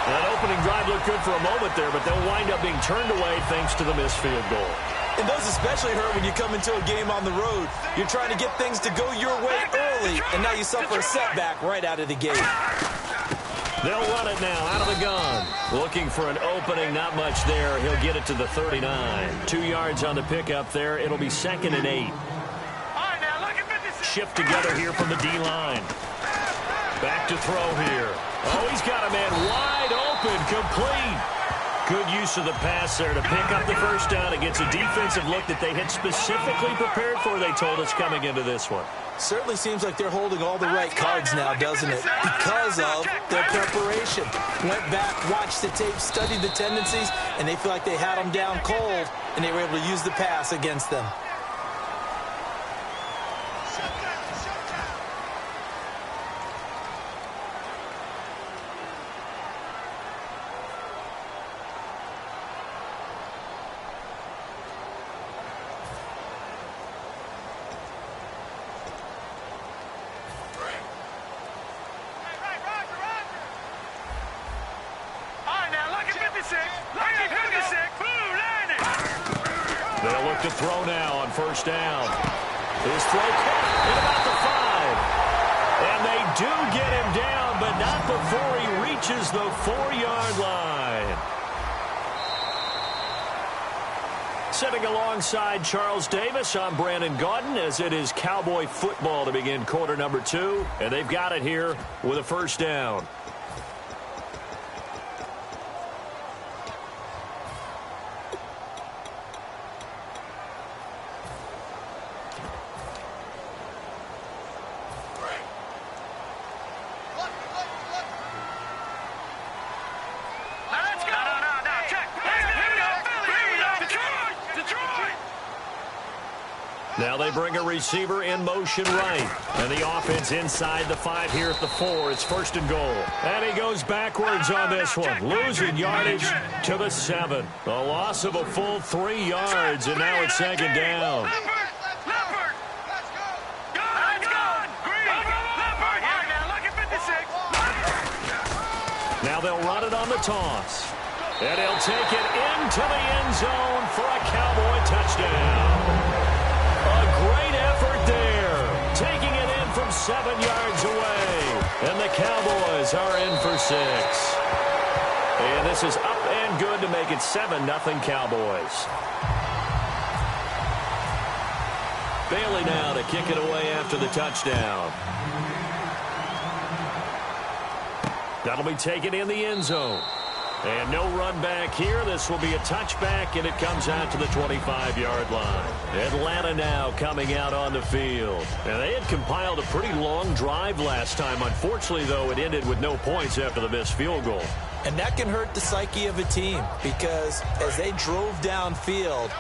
That opening drive looked good for a moment there, but they'll wind up being turned away thanks to the missed field goal. And those especially hurt when you come into a game on the road. You're trying to get things to go your way early, and now you suffer a setback right out of the gate. They'll run it now out of the gun. Looking for an opening, not much there. He'll get it to the 39. 2 yards on the pickup there. It'll be 2nd and 8. Shift together here from the D-line. Back to throw here. Oh, he's got a man wide open, complete. Good use of the pass there to pick up the first down. It gets a defensive look that they had specifically prepared for, they told us, coming into this one. Certainly seems like they're holding all the right cards now, doesn't it? Because of their preparation. Went back, watched the tape, studied the tendencies, and they feel like they had them down cold, and they were able to use the pass against them. They'll look to throw now on first down. His throw caught at about the 5. And they do get him down, but not before he reaches the 4-yard line. Sitting alongside Charles Davis, I'm Brandon Gaudin, as it is Cowboy football to begin quarter number 2. And they've got it here with a first down. Now they bring a receiver in motion right. And the offense inside the 5 here at the 4. It's 1st and goal. And he goes backwards on this one. Losing yardage to the 7. A loss of a full 3 yards, and now it's 2nd down. they'll run it on the toss. And he'll take it into the end zone for a Cowboy touchdown. A great effort there. Taking it in from 7 yards away. And the Cowboys are in for 6. And this is up and good to make it 7-0 Cowboys. Bailey now to kick it away after the touchdown. That'll be taken in the end zone. And no run back here. This will be a touchback, and it comes out to the 25-yard line. Atlanta now coming out on the field. And they had compiled a pretty long drive last time. Unfortunately, though, it ended with no points after the missed field goal. And that can hurt the psyche of a team because as they drove downfield,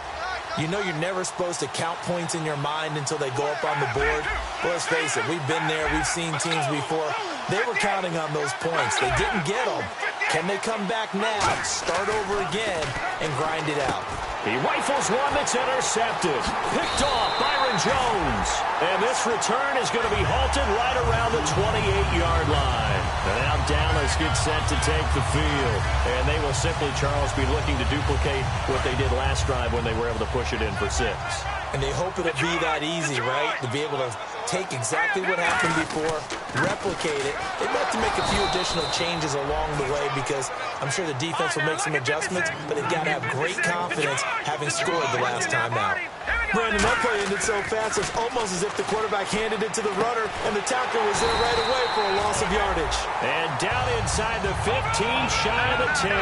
you know you're never supposed to count points in your mind until they go up on the board. Well, let's face it, we've been there. We've seen teams before. They were counting on those points. They didn't get them. Can they come back now, start over again, and grind it out? He rifles one that's intercepted. Picked off Byron Jones. And this return is going to be halted right around the 28-yard line. And now Dallas gets set to take the field. And they will simply, Charles, be looking to duplicate what they did last drive when they were able to push it in for 6. And they hope it'll be that easy, right? To be able to take exactly what happened before, replicate it. They'd have to make a few additional changes along the way because I'm sure the defense will make some adjustments, but they've got to have great confidence having scored the last time out. Brandon, that play ended so fast, it's almost as if the quarterback handed it to the runner, and the tackle was there right away for a loss of yardage. And down inside the 15, shy of the 10.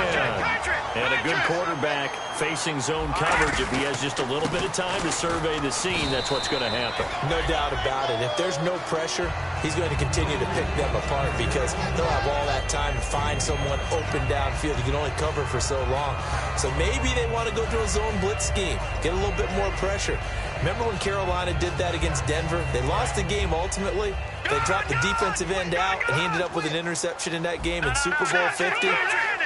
And a good quarterback facing zone coverage. If he has just a little bit of time to survey the scene, that's what's going to happen. No doubt about it. If there's no pressure, he's going to continue to pick them apart because he'll have all that time to find someone open downfield. You can only cover for so long. So maybe they want to go to a zone blitz scheme, get a little bit more pressure. Remember when Carolina did that against Denver? They lost the game ultimately. They dropped the defensive end out, and he ended up with an interception in that game in Super Bowl 50.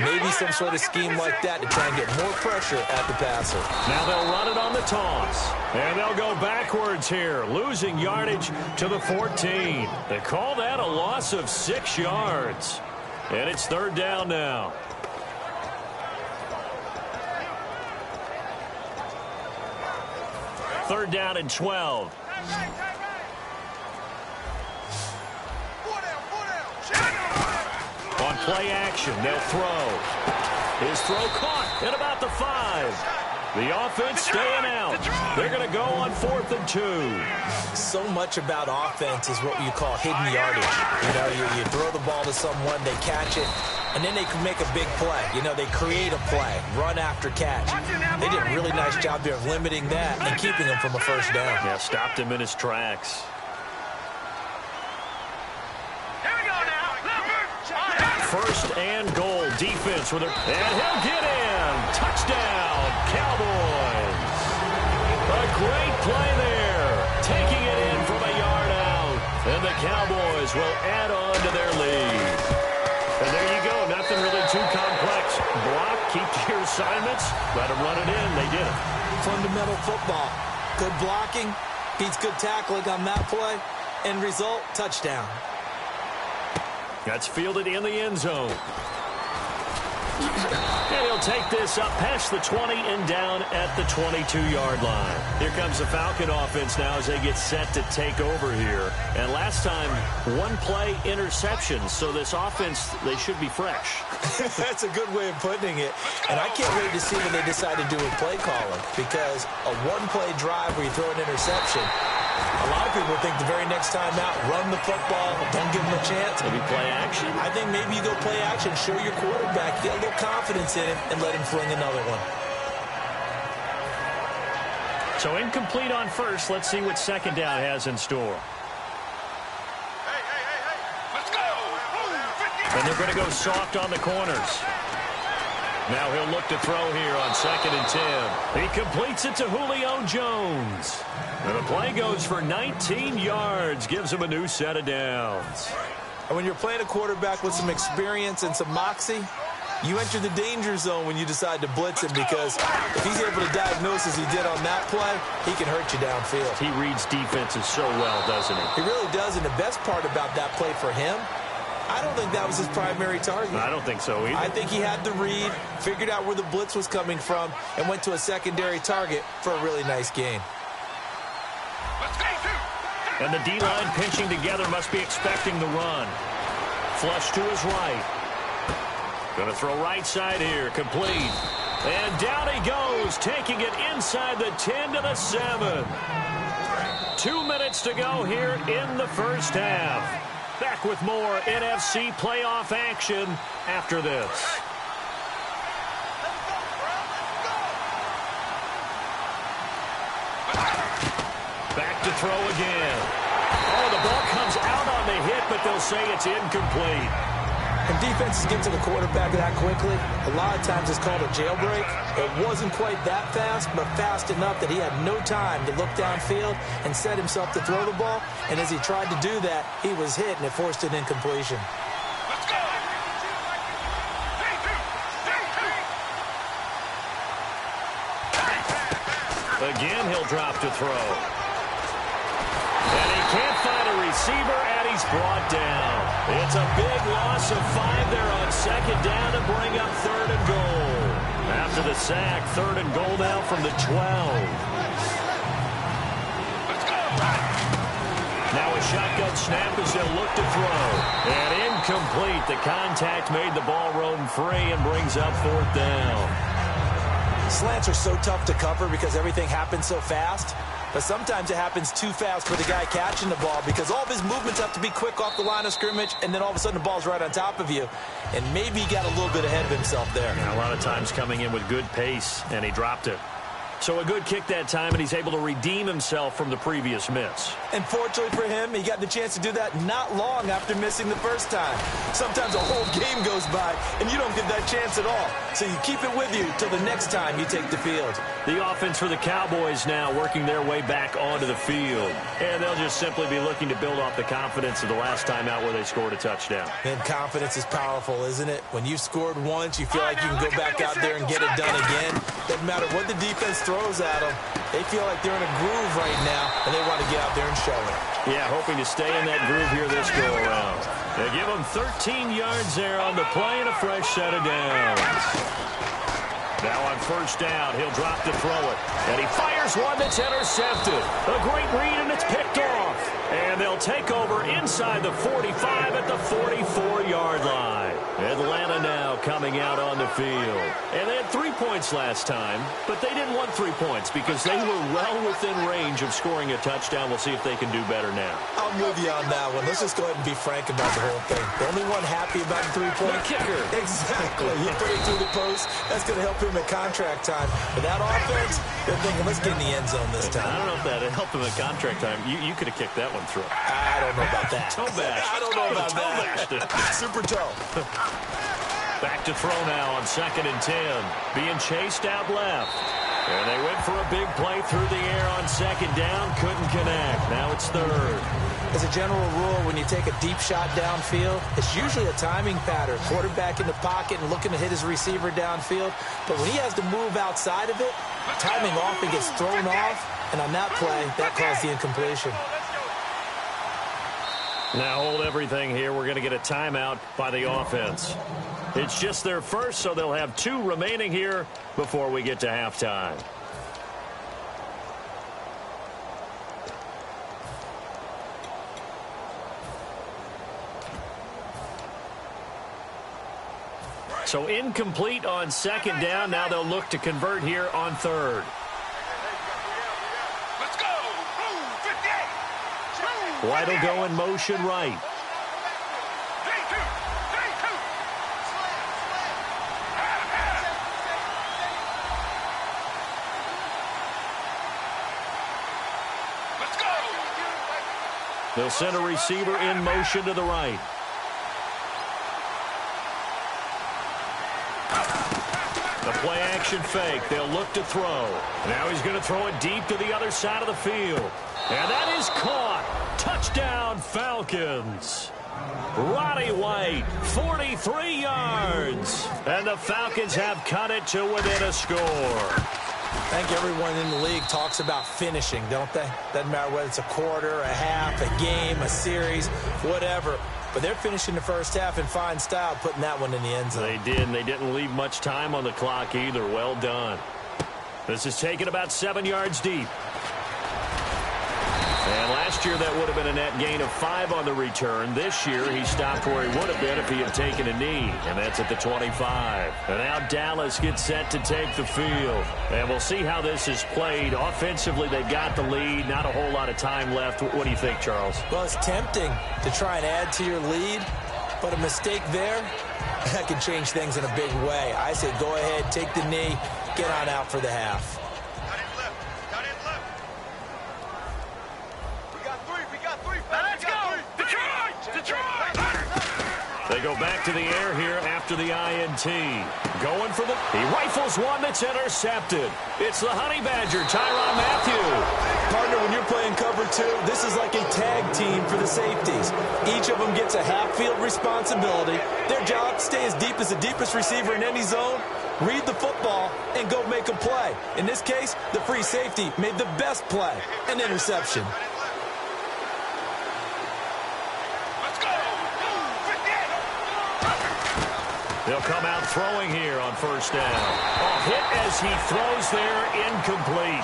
Maybe some sort of scheme like that to try and get more pressure at the passer. Now they'll run it on the toss. And they'll go backwards here, losing yardage to the 14. They call that a loss of 6 yards. And it's 3rd down now. Third down and 12. On play action, they'll throw. His throw caught at about the 5. The offense staying out. They're going to go on 4th and 2. So much about offense is what you call hidden yardage. You know, you throw the ball to someone, they catch it, and then they can make a big play. You know, they create a play, run after catch. They did a really nice job there of limiting that and keeping him from a first down. Yeah, stopped him in his tracks. First and goal, defense with her, and he'll get in. Touchdown, Cowboys. A great play there, taking it in from a yard out, and the Cowboys will add on to their lead. And there you go, nothing really too complex. Block, keep to your assignments, let them run it in. They did it. Fundamental football. Good blocking, beats good tackling on that play. End result, touchdown. That's fielded in the end zone. And he'll take this up past the 20 and down at the 22-yard line. Here comes the Falcon offense now as they get set to take over here. And last time, 1 play interception. So this offense, they should be fresh. That's a good way of putting it. And I can't wait to see what they decide to do with play calling. Because a 1-play drive where you throw an interception, a lot of people think the very next time out, run the football, don't give them a chance. Maybe play action? I think maybe you go play action, show your quarterback, get a little confidence in him, and let him fling another one. So incomplete on first. Let's see what second down has in store. Let's go. And they're going to go soft on the corners. Now he'll look to throw here on 2nd and 10. He completes it to Julio Jones. And the play goes for 19 yards, gives him a new set of downs. And when you're playing a quarterback with some experience and some moxie, you enter the danger zone when you decide to blitz him because if he's able to diagnose as he did on that play, he can hurt you downfield. He reads defenses so well, doesn't he? He really does, and the best part about that play for him, I don't think that was his primary target. I don't think so either. I think he had the read, figured out where the blitz was coming from, and went to a secondary target for a really nice gain. And the D-line pinching together must be expecting the run. Flush to his right. Going to throw right side here. Complete. And down he goes, taking it inside the 10 to the 7. 2 minutes to go here in the first half. Back with more NFC playoff action after this. Back to throw again. Oh, the ball comes out on the hit, but they'll say it's incomplete. When defenses get to the quarterback that quickly, a lot of times it's called a jailbreak. It wasn't quite that fast, but fast enough that he had no time to look downfield and set himself to throw the ball. And as he tried to do that, he was hit, and it forced an incompletion. Again, he'll drop to throw. And he can't find a receiver, and he's brought down. It's a big loss of 5 there on second down to bring up 3rd and goal. After the sack, 3rd and goal now from the 12. Now a shotgun snap as they'll look to throw. And incomplete. The contact made the ball roam free and brings up 4th down. Slants are so tough to cover because everything happens so fast. But sometimes it happens too fast for the guy catching the ball because all of his movements have to be quick off the line of scrimmage, and then all of a sudden the ball's right on top of you. And maybe he got a little bit ahead of himself there. Yeah, a lot of times coming in with good pace, and he dropped it. So a good kick that time, and he's able to redeem himself from the previous miss. And fortunately for him, he got the chance to do that not long after missing the first time. Sometimes a whole game goes by, and you don't get that chance at all. So you keep it with you till the next time you take the field. The offense for the Cowboys now working their way back onto the field. And they'll just simply be looking to build off the confidence of the last time out where they scored a touchdown. And confidence is powerful, isn't it? When you've scored once, you feel like you can go back out there and get it done again. Doesn't matter what the defense throws at them. They feel like they're in a groove right now, and they want to get out there and show it. Yeah, hoping to stay in that groove here this go-around. They give him 13 yards there on the play and a fresh set of downs. Now on first down, he'll drop to throw it. And he fires one that's intercepted. A great read, and it's picked off. And they'll take over inside the 45 at the 44-yard line. Atlanta now coming out on the field. And they had 3 points last time, but they didn't want 3 points because they were well within range of scoring a touchdown. We'll see if they can do better now. I'm with you on that one. Let's just go ahead and be frank about the whole thing. The only one happy about the 3-point kicker. Exactly. He put it through the post. That's going to help him at contract time. But that offense, they're thinking, let's get in the end zone this time. I don't know if that helped him at contract time. You could have kicked that one through. I don't know about that. Toe bash. I don't know about that. Super toe. Back to throw now on 2nd and 10. Being chased out left. And they went for a big play through the air on 2nd down. Couldn't connect. Now it's 3rd. As a general rule, when you take a deep shot downfield, it's usually a timing pattern. Quarterback in the pocket and looking to hit his receiver downfield. But when he has to move outside of it, timing off, he gets thrown off. And on that play, that caused the incompletion. Now hold everything here. We're going to get a timeout by the offense. It's just their first, so they'll have 2 remaining here before we get to halftime. So incomplete on 2nd down. Now they'll look to convert here on 3rd. Let's go. Blue 58. White will go in motion right. Let's go. They'll send a receiver in motion to the right. The play action fake. They'll look to throw. Now he's going to throw it deep to the other side of the field. And that is caught. Touchdown, Falcons. Roddy White, 43 yards. And the Falcons have cut it to within a score. I think everyone in the league talks about finishing, don't they? Doesn't matter whether it's a quarter, a half, a game, a series, whatever. but they're finishing the first half in fine style, putting that one in the end zone. They did, and they didn't leave much time on the clock either. Well done. This is taken about 7 yards deep. And last year, that would have been a net gain of 5 on the return. This year, he stopped where he would have been if he had taken a knee, and that's at the 25. And now Dallas gets set to take the field. And we'll see how this is played. Offensively, they got the lead. Not a whole lot of time left. What do you think, Charles? Well, it's tempting to try and add to your lead, but a mistake there, that can change things in a big way. I say go ahead, take the knee, get on out for the half. They go back to the air here after the INT. Going for the... He rifles one that's intercepted. It's the Honey Badger, Tyrann Mathieu. Partner, when you're playing cover 2, this is like a tag team for the safeties. Each of them gets a half-field responsibility. Their job, stay as deep as the deepest receiver in any zone, read the football, and go make a play. In this case, the free safety made the best play, an interception. They'll come out throwing here on first down. Oh, hit as he throws there, incomplete.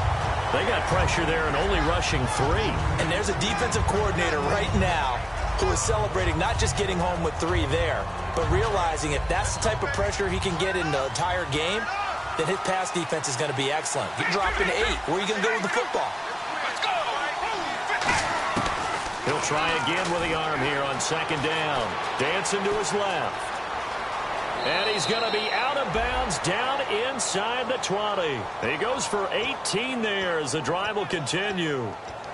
They got pressure there and only rushing 3. And there's a defensive coordinator right now who is celebrating not just getting home with 3 there, but realizing if that's the type of pressure he can get in the entire game, then his pass defense is going to be excellent. You're dropping 8. Where are you going to go with the football? He'll try again with the arm here on second down. Dancing to his left. And he's going to be out of bounds down inside the 20. He goes for 18 there as the drive will continue.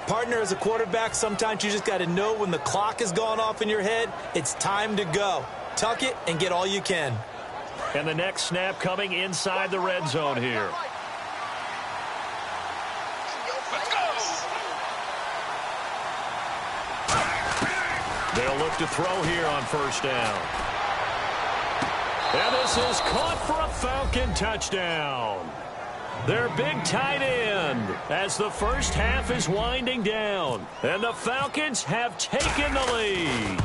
Partner, as a quarterback, sometimes you just got to know when the clock has gone off in your head, it's time to go. Tuck it and get all you can. And the next snap coming inside the red zone here. They'll look to throw here on first down. And this is caught for a Falcon touchdown. Their big tight end as the first half is winding down. And the Falcons have taken the lead.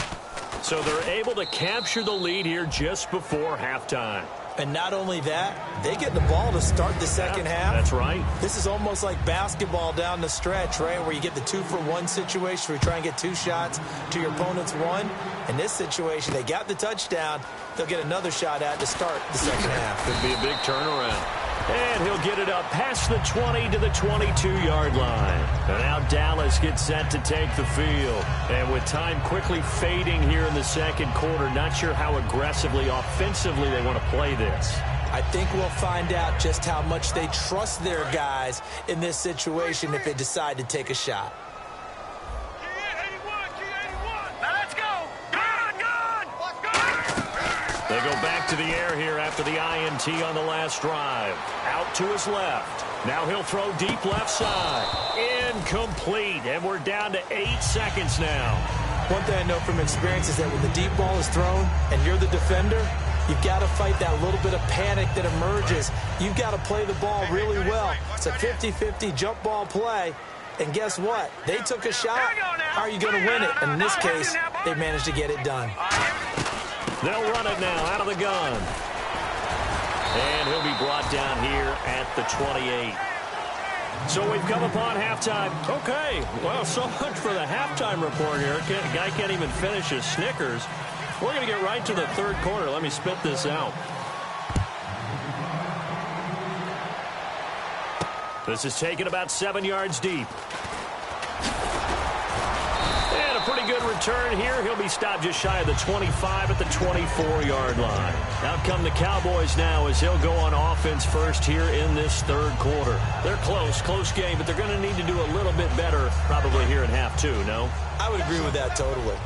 So they're able to capture the lead here just before halftime. And not only that, they get the ball to start the second half. That's right. This is almost like basketball down the stretch, right, where you get the 2-for-1 situation where you try and get 2 shots to your opponent's 1. In this situation, they got the touchdown. They'll get another shot at to start the second half. Could be a big turnaround. And he'll get it up past the 20 to the 22-yard line. And now Dallas gets set to take the field. And with time quickly fading here in the second quarter, not sure how aggressively, offensively they want to play this. I think we'll find out just how much they trust their guys in this situation if they decide to take a shot. They go back to the air here after the INT on the last drive. Out to his left. Now he'll throw deep left side. Incomplete. And we're down to 8 seconds now. One thing I know from experience is that when the deep ball is thrown and you're the defender, you've got to fight that little bit of panic that emerges. You've got to play the ball really well. It's a 50-50 jump ball play. And guess what? They took a shot. How are you going to win it? And in this case, they managed to get it done. They'll run it now out of the gun. And he'll be brought down here at the 28. So we've come upon halftime. Okay, well, so much for the halftime report here. Guy can't even finish his Snickers. We're going to get right to the third quarter. Let me spit this out. This is taken about 7 yards deep. And a pretty good return here. He'll be stopped just shy of the 25 at the 24-yard line. Out come the Cowboys now as he'll go on offense first here in this third quarter. They're close game, but they're going to need to do a little bit better probably here in half 2, no? I would agree with that totally.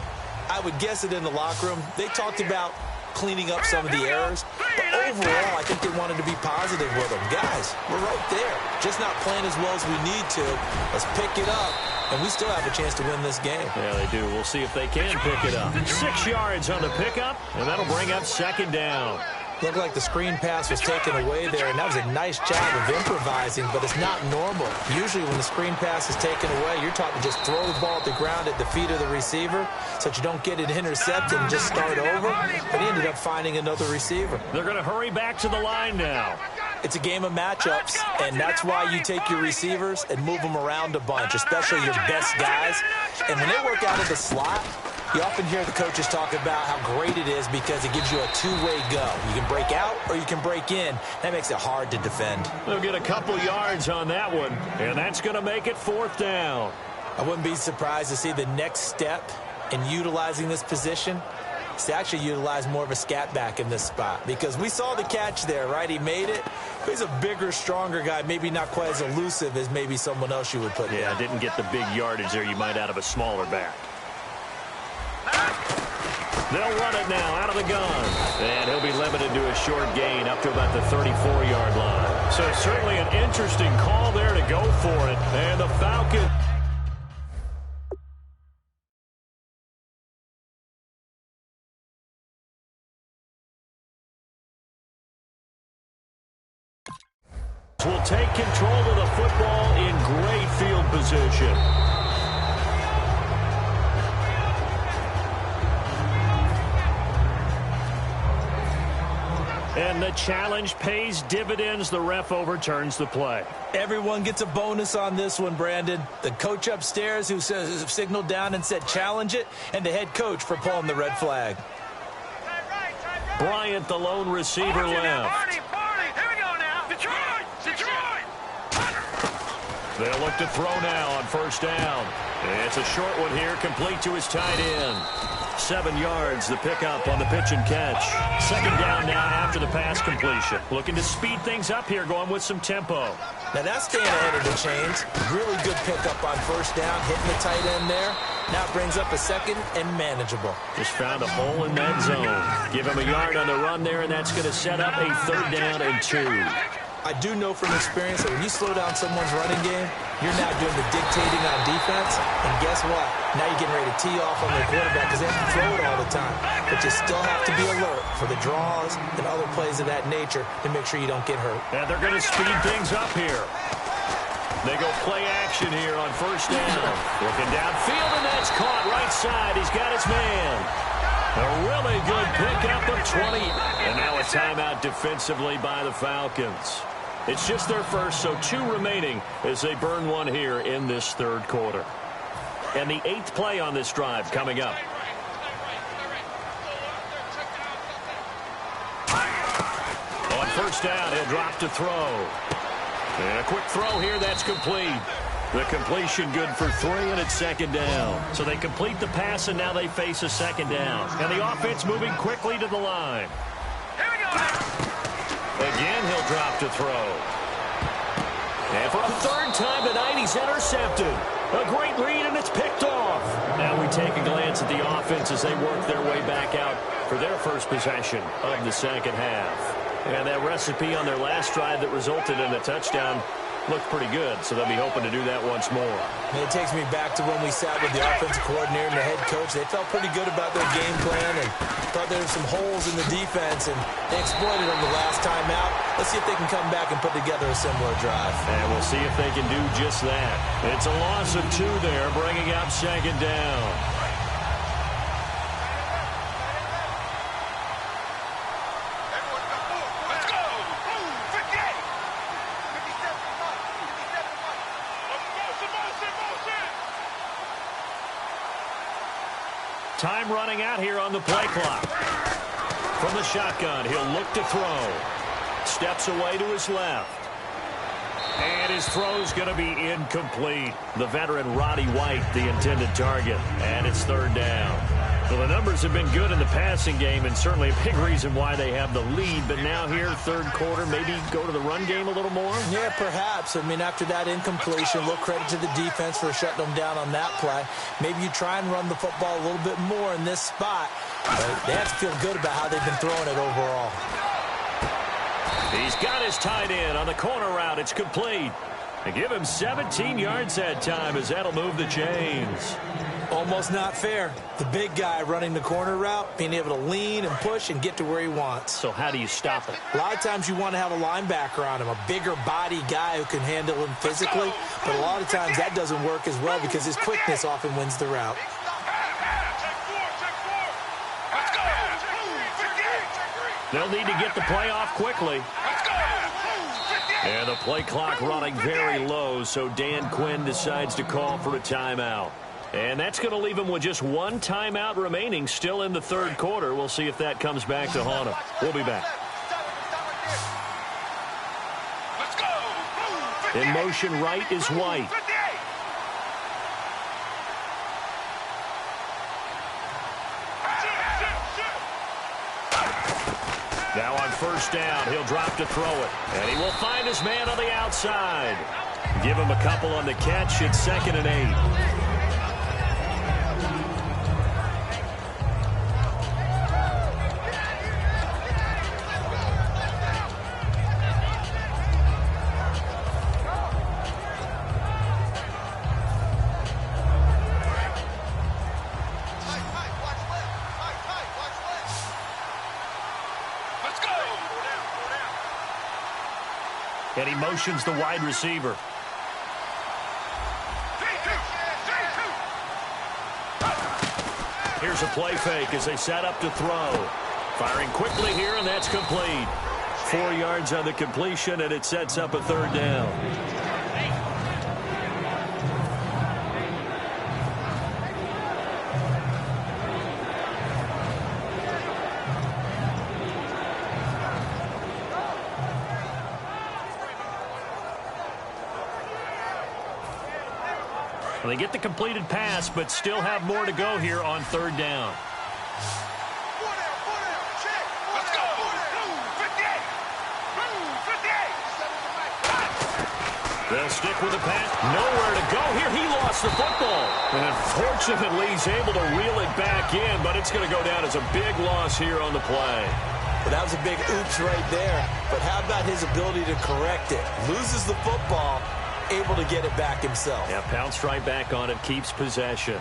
I would guess it in the locker room. They talked about cleaning up some of the errors, but overall, I think they wanted to be positive with them. Guys, we're right there. Just not playing as well as we need to. Let's pick it up, and we still have a chance to win this game. Yeah, they do. We'll see if they can pick it up. 6 yards on the pickup, and that'll bring up second down. Looked like the screen pass was taken away there, and that was a nice job of improvising, but it's not normal. Usually when the screen pass is taken away, you're taught to just throw the ball at the ground at the feet of the receiver so that you don't get it intercepted and just start over. But he ended up finding another receiver. They're going to hurry back to the line now. It's a game of matchups, and that's why you take your receivers and move them around a bunch, especially your best guys. And when they work out of the slot, you often hear the coaches talk about how great it is because it gives you a two-way go. You can break out or you can break in. That makes it hard to defend. They'll get a couple yards on that one, and that's going to make it 4th down. I wouldn't be surprised to see the next step in utilizing this position is to actually utilize more of a scat back in this spot, because we saw the catch there, right? He made it. He's a bigger, stronger guy, maybe not quite as elusive as maybe someone else you would put in. Yeah, didn't get the big yardage there you might out of a smaller back. They'll run it now out of the gun. And he'll be limited to a short gain up to about the 34-yard line. So certainly an interesting call there to go for it. And the Falcons will take control of the football in great field position. And the challenge pays dividends. The ref overturns the play. Everyone gets a bonus on this one, Brandon. The coach upstairs who signaled down and said challenge it, and the head coach for pulling the red flag. Bryant, the lone receiver, left. Here we go now. Detroit! They'll look to throw now on 1st down. It's a short one here, complete to his tight end. 7 yards, the pickup on the pitch and catch. 2nd down now after the pass completion. Looking to speed things up here, going with some tempo. Now that's staying ahead of the chains. Really good pickup on 1st down, hitting the tight end there. Now it brings up a 2nd and manageable. Just found a hole in that zone. Give him a yard on the run there, and that's going to set up a 3rd down and 2. I do know from experience that when you slow down someone's running game, you're now doing the dictating on defense. And guess what? Now you're getting ready to tee off on the quarterback because they have to throw it all the time. But you still have to be alert for the draws and other plays of that nature to make sure you don't get hurt. And they're going to speed things up here. They go play action here on 1st down. Looking downfield, and that's caught right side. He's got his man. A really good pickup of 20. And now a timeout defensively by the Falcons. It's just their first, so 2 remaining as they burn one here in this 3rd quarter. And the 8th play on this drive coming up. On 1st down, he'll drop to throw. And a quick throw here, that's complete. The completion good for 3, and it's 2nd down. So they complete the pass, and now they face a 2nd down. And the offense moving quickly to the line. Here we go. Again, he'll drop to throw. And for a 3rd time tonight, he's intercepted. A great read, and it's picked off. Now we take a glance at the offense as they work their way back out for their first possession of the 2nd half. And that recipe on their last drive that resulted in a touchdown looked pretty good, so they'll be hoping to do that once more. And it takes me back to when we sat with the offensive coordinator and the head coach. They felt pretty good about their game plan and thought there were some holes in the defense, and they exploited them the last time out. Let's see if they can come back and put together a similar drive. And we'll see if they can do just that. It's a loss of 2 there, bringing up 2nd down. Time running out here on the play clock. From the shotgun, he'll look to throw. Steps away to his left. And his throw's going to be incomplete. The veteran Roddy White, the intended target. And it's 3rd down. Well, the numbers have been good in the passing game, and certainly a big reason why they have the lead. But now here, 3rd quarter, maybe go to the run game a little more? Yeah, perhaps. I mean, after that incompletion, a little credit to the defense for shutting them down on that play. Maybe you try and run the football a little bit more in this spot. But they have to feel good about how they've been throwing it overall. He's got his tight end on the corner route. It's complete. They give him 17 yards that time as that'll move the chains. Almost not fair. The big guy running the corner route, being able to lean and push and get to where he wants. So how do you stop it? A lot of times you want to have a linebacker on him, a bigger body guy who can handle him physically, but a lot of times that doesn't work as well because his quickness often wins the route. They'll need to get the play off quickly. And the play clock running very low, so Dan Quinn decides to call for a timeout. And that's going to leave him with just one timeout remaining still in the third quarter. We'll see if that comes back to haunt him. We'll be back. In motion right is White. Now on first down, he'll drop to throw it. And he will find his man on the outside. Give him a couple on the catch. It's 2nd and 8. And he motions the wide receiver. Here's a play fake as they set up to throw. Firing quickly here, and that's complete. 4 yards on the completion, and it sets up a third down. They get the completed pass, but still have more to go here on third down. They'll stick with the pass. Nowhere to go here. He lost the football. And unfortunately, he's able to reel it back in, but it's going to go down as a big loss here on the play. Well, that was a big oops right there. But how about his ability to correct it? Loses the football, able to get it back himself. Yeah, pounced right back on it, keeps possession.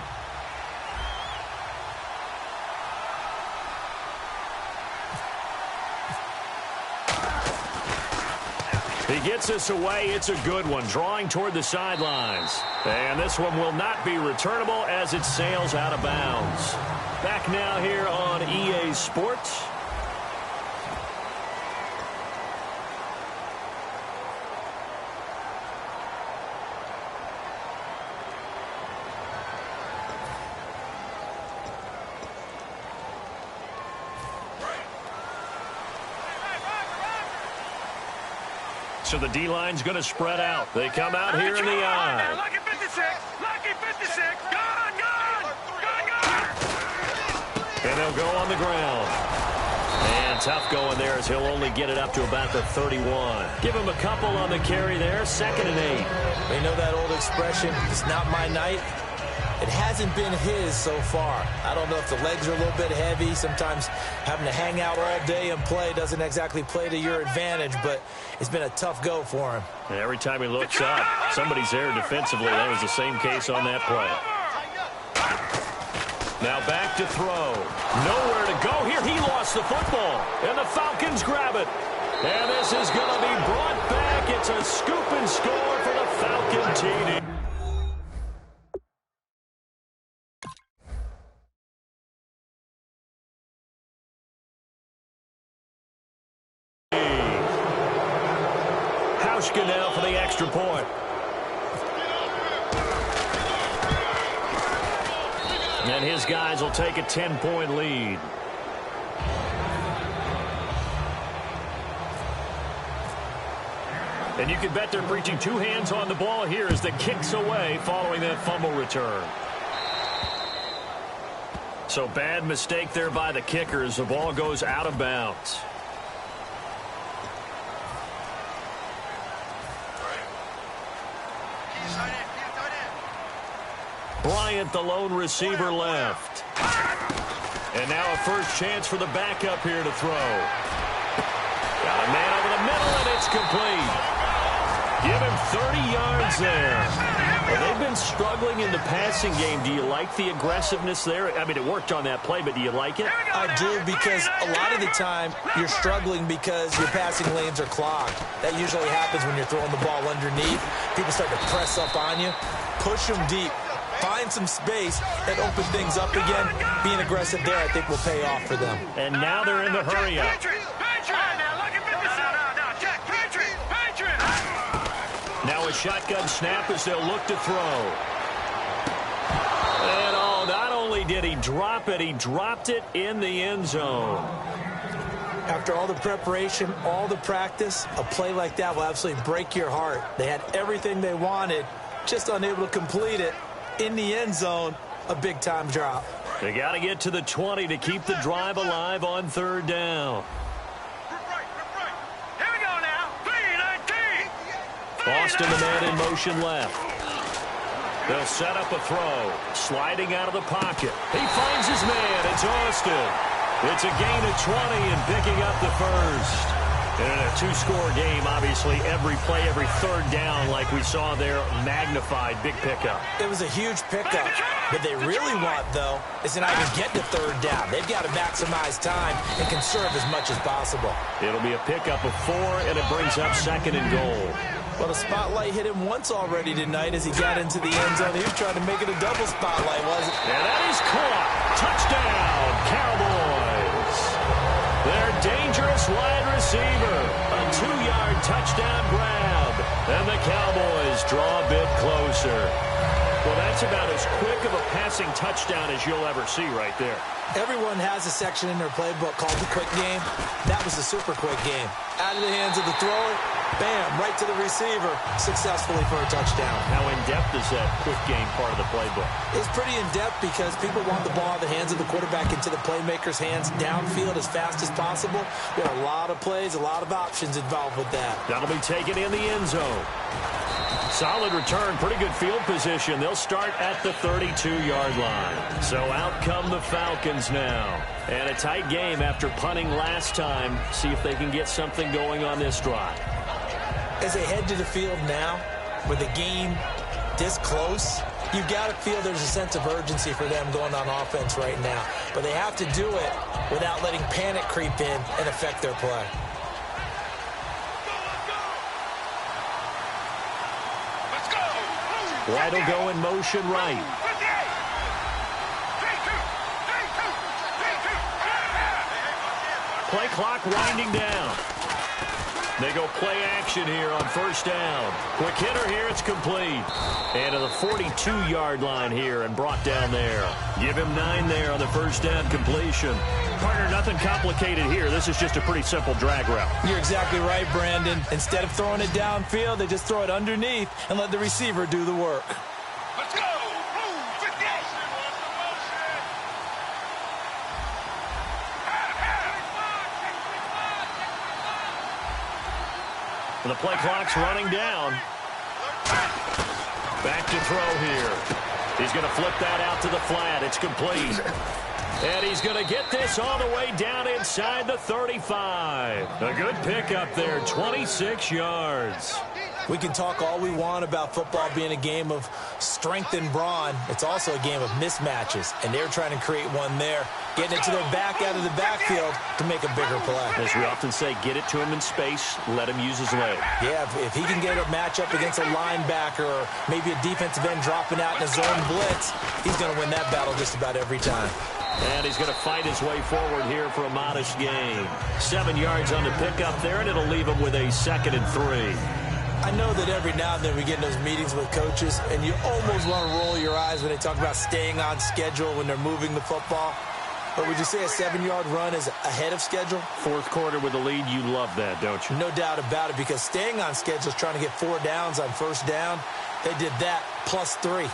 He gets us away. It's a good one, drawing toward the sidelines. And this one will not be returnable as it sails out of bounds. Back now here on EA Sports. So the D-line's going to spread out. They come out here in the eye. Lucky 56! Lucky 56! Gone! And they'll go on the ground. And tough going there as he'll only get it up to about the 31. Give him a couple on the carry there. 2nd and 8. They know that old expression, it's not my night. It hasn't been his so far. I don't know if the legs are a little bit heavy. Sometimes having to hang out all day and play doesn't exactly play to your advantage, but it's been a tough go for him. And every time he looks up, somebody's there defensively. That was the same case on that play. Now back to throw. Nowhere to go here. He lost the football, and the Falcons grab it. And this is going to be brought back. It's a scoop and score for the Falcon TD. Now for the extra point. And his guys will take a 10-point lead. And you can bet they're preaching two hands on the ball here as the kicks away following that fumble return. So bad mistake there by the kickers. The ball goes out of bounds. Bryant, the lone receiver, left. And now a first chance for the backup here to throw. Got a man over the middle, and it's complete. Give him 30 yards there. Well, they've been struggling in the passing game. Do you like the aggressiveness there? I mean, it worked on that play, but do you like it? I do, because a lot of the time you're struggling because your passing lanes are clogged. That usually happens when you're throwing the ball underneath. People start to press up on you. Push them deep. Find some space and open things up again. Being aggressive there, I think, will pay off for them. And now they're in the hurry-up. Now a shotgun snap as they'll look to throw. And not only did he drop it, he dropped it in the end zone. After all the preparation, all the practice, a play like that will absolutely break your heart. They had everything they wanted, just unable to complete it. In the end zone, a big-time drop. They got to get to the 20 to keep the drive alive on third down. Austin, the man in motion left. They'll set up a throw. Sliding out of the pocket. He finds his man. It's Austin. It's a gain of 20 and picking up the first. And in a two-score game, obviously, every play, every third down, like we saw there, magnified, big pickup. It was a huge pickup. What they really want, though, is to not even get to third down. They've got to maximize time and conserve as much as possible. It'll be a pickup of 4, and it brings up second and goal. Well, the spotlight hit him once already tonight as he got into the end zone. He was trying to make it a double spotlight, wasn't it? And that is caught. Touchdown, Cowboys. Their dangerous wide receiver. A 2-yard touchdown grab. And the Cowboys draw a bit closer. Well, that's about as quick of a passing touchdown as you'll ever see right there. Everyone has a section in their playbook called the quick game. That was the super quick game. Out of the hands of the thrower, bam, right to the receiver, successfully for a touchdown. How in-depth is that quick game part of the playbook? It's pretty in-depth because people want the ball out of the hands of the quarterback into the playmaker's hands downfield as fast as possible. There are a lot of plays, a lot of options involved with that. That'll be taken in the end zone. Solid return, pretty good field position. They'll start at the 32-yard line. So out come the Falcons now. And a tight game after punting last time. See if they can get something going on this drive. As they head to the field now, with the game this close, you've got to feel there's a sense of urgency for them going on offense right now. But they have to do it without letting panic creep in and affect their play. White will go in motion right. Play clock winding down. They go play action here on first down. Quick hitter here, it's complete. And to the 42-yard line here and brought down there. Give him 9 there on the first down completion. Partner, nothing complicated here. This is just a pretty simple drag route. You're exactly right, Brandon. Instead of throwing it downfield, they just throw it underneath and let the receiver do the work. Let's go! Move! 58! And the play clock's running down. Back to throw here. He's going to flip that out to the flat. It's complete. And he's going to get this all the way down inside the 35. A good pickup there, 26 yards. We can talk all we want about football being a game of strength and brawn. It's also a game of mismatches, and they're trying to create one there, getting it to their back out of the backfield to make a bigger play. As we often say, get it to him in space, let him use his leg. Yeah, if he can get a matchup against a linebacker or maybe a defensive end dropping out in a zone blitz, he's going to win that battle just about every time. And he's going to fight his way forward here for a modest gain. 7 yards on the pickup there, and it'll leave him with a 2nd and 3. I know that every now and then we get in those meetings with coaches, and you almost want to roll your eyes when they talk about staying on schedule when they're moving the football. But would you say a 7-yard run is ahead of schedule? Fourth quarter with the lead, you love that, don't you? No doubt about it, because staying on schedule is trying to get 4 downs on first down. They did that plus 3.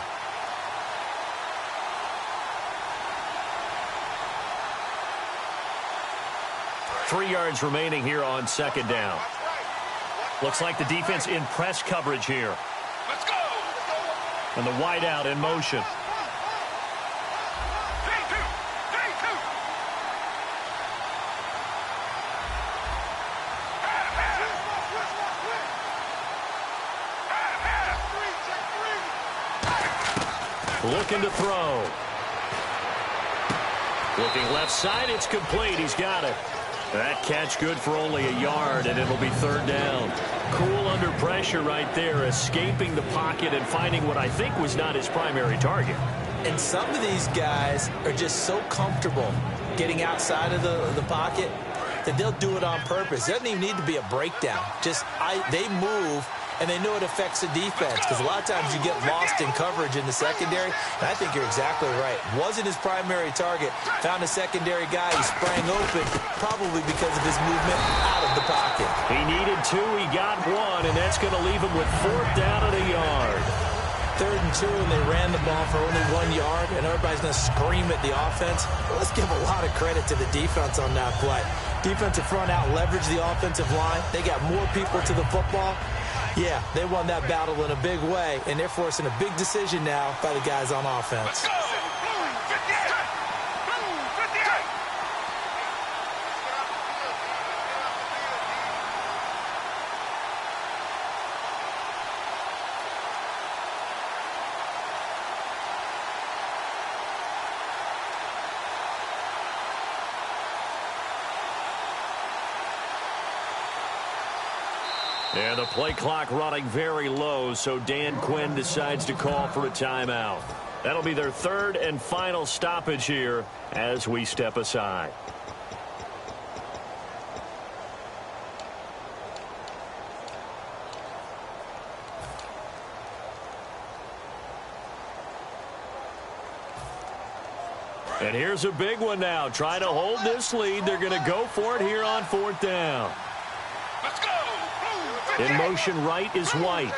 Three yards remaining here on second down. Looks like the defense in press coverage here. Let's go! And the wideout in motion. looking to throw. Looking left side, it's complete. He's got it. That catch good for only a yard, and it'll be third down. Cool under pressure right there, escaping the pocket and finding what I think was not his primary target. And some of these guys are just so comfortable getting outside of the pocket that they'll do it on purpose. It doesn't even need to be a breakdown. They move, and they know it affects the defense, because a lot of times you get lost in coverage in the secondary, and I think you're exactly right. Wasn't his primary target. Found a secondary guy. He sprang open, probably because of his movement out of the pocket. He needed 2. He got 1, and that's going to leave him with 4th down at a yard. 3rd and 2, and they ran the ball for only 1 yard, and everybody's going to scream at the offense. Well, let's give a lot of credit to the defense on that play. Defensive front out leveraged the offensive line. They got more people to the football. Yeah, they won that battle in a big way, and they're forcing a big decision now by the guys on offense. And the play clock running very low, so Dan Quinn decides to call for a timeout. That'll be their 3rd and final stoppage here as we step aside. And here's a big one now. Trying to hold this lead. They're going to go for it here on 4th down. In motion right is White.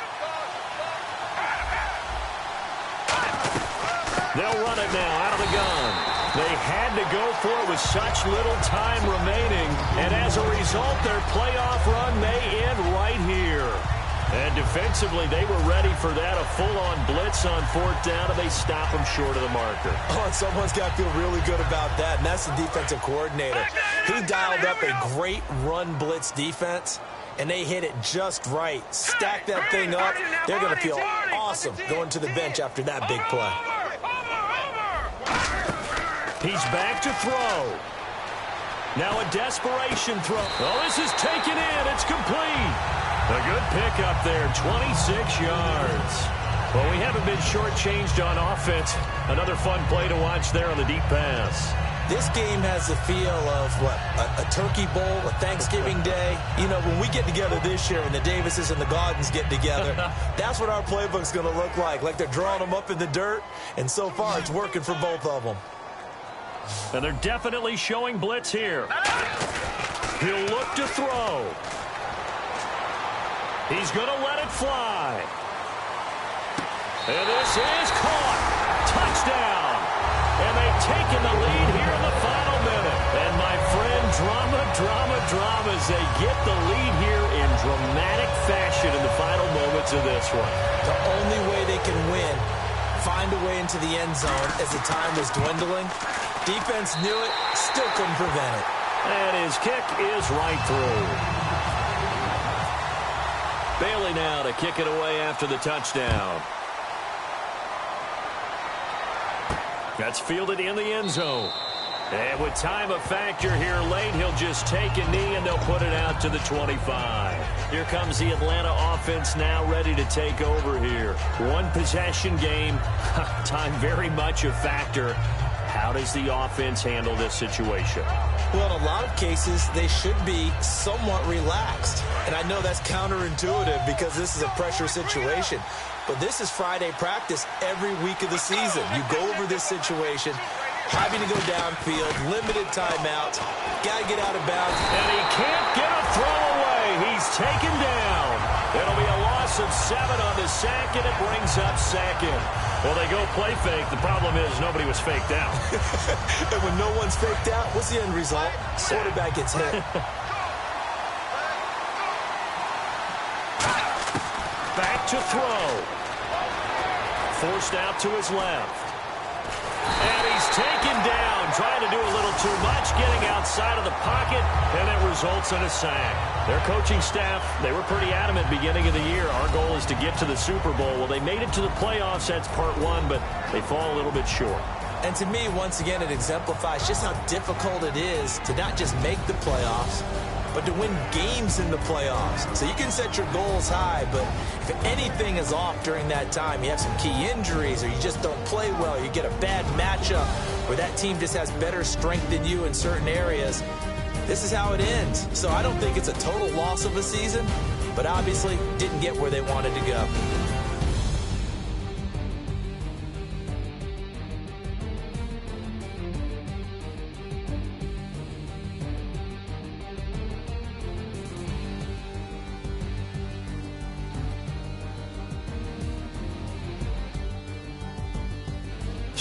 They'll run it now out of the gun. They had to go for it with such little time remaining, and as a result, their playoff run may end right here. And defensively, they were ready for that, a full-on blitz on 4th down, and they stop them short of the marker. Oh, and someone's got to feel really good about that, and that's the defensive coordinator. He dialed up a great run blitz defense, and they hit it just right. Stack that thing up. They're going to feel awesome going to the bench after that big play. He's back to throw. Now a desperation throw. Oh, this is taken in. It's complete. A good pickup there, 26 yards. Well, we haven't been shortchanged on offense. Another fun play to watch there on the deep pass. This game has the feel of, a turkey bowl, a Thanksgiving day. You know, when we get together this year and the Davises and the Gaudens get together, that's what our playbook's going to look like. Like they're drawing them up in the dirt, and so far it's working for both of them. And they're definitely showing blitz here. He'll look to throw. He's going to let it fly. And this is caught. Touchdown. And they've taken the lead here in the final minute. And my friend, drama as they get the lead here in dramatic fashion in the final moments of this one. The only way they can win, find a way into the end zone as the time was dwindling. Defense knew it, still couldn't prevent it. And his kick is right through. Bailey now to kick it away after the touchdown. That's fielded in the end zone. And with time a factor here late, he'll just take a knee and they'll put it out to the 25. Here comes the Atlanta offense now ready to take over here. One possession game, time very much a factor. How does the offense handle this situation? Well, in a lot of cases, they should be somewhat relaxed. And I know that's counterintuitive because this is a pressure situation. But this is Friday practice every week of the season. You go over this situation, having to go downfield, limited timeouts, got to get out of bounds. And he can't get a throw away. He's taken down. It'll be a loss of 7 on the sack, and it brings up second. Well, they go play fake. The problem is nobody was faked out. And when no one's faked out, what's the end result? Quarterback gets hit. Back to throw. Forced out to his left. And he's taken down, trying to do a little too much, getting outside of the pocket, and it results in a sack. Their coaching staff, they were pretty adamant beginning of the year. Our goal is to get to the Super Bowl. Well, they made it to the playoffs. That's part one, but they fall a little bit short. And to me, once again, it exemplifies just how difficult it is to not just make the playoffs, but to win games in the playoffs. So you can set your goals high, but if anything is off during that time, you have some key injuries or you just don't play well, you get a bad matchup where that team just has better strength than you in certain areas, this is how it ends. So I don't think it's a total loss of a season, but obviously didn't get where they wanted to go.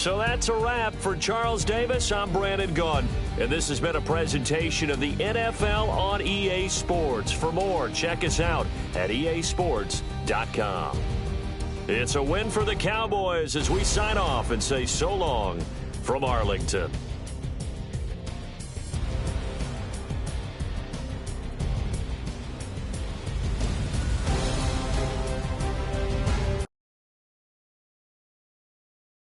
So that's a wrap for Charles Davis. I'm Brandon Gunn, and this has been a presentation of the NFL on EA Sports. For more, check us out at easports.com. It's a win for the Cowboys as we sign off and say so long from Arlington.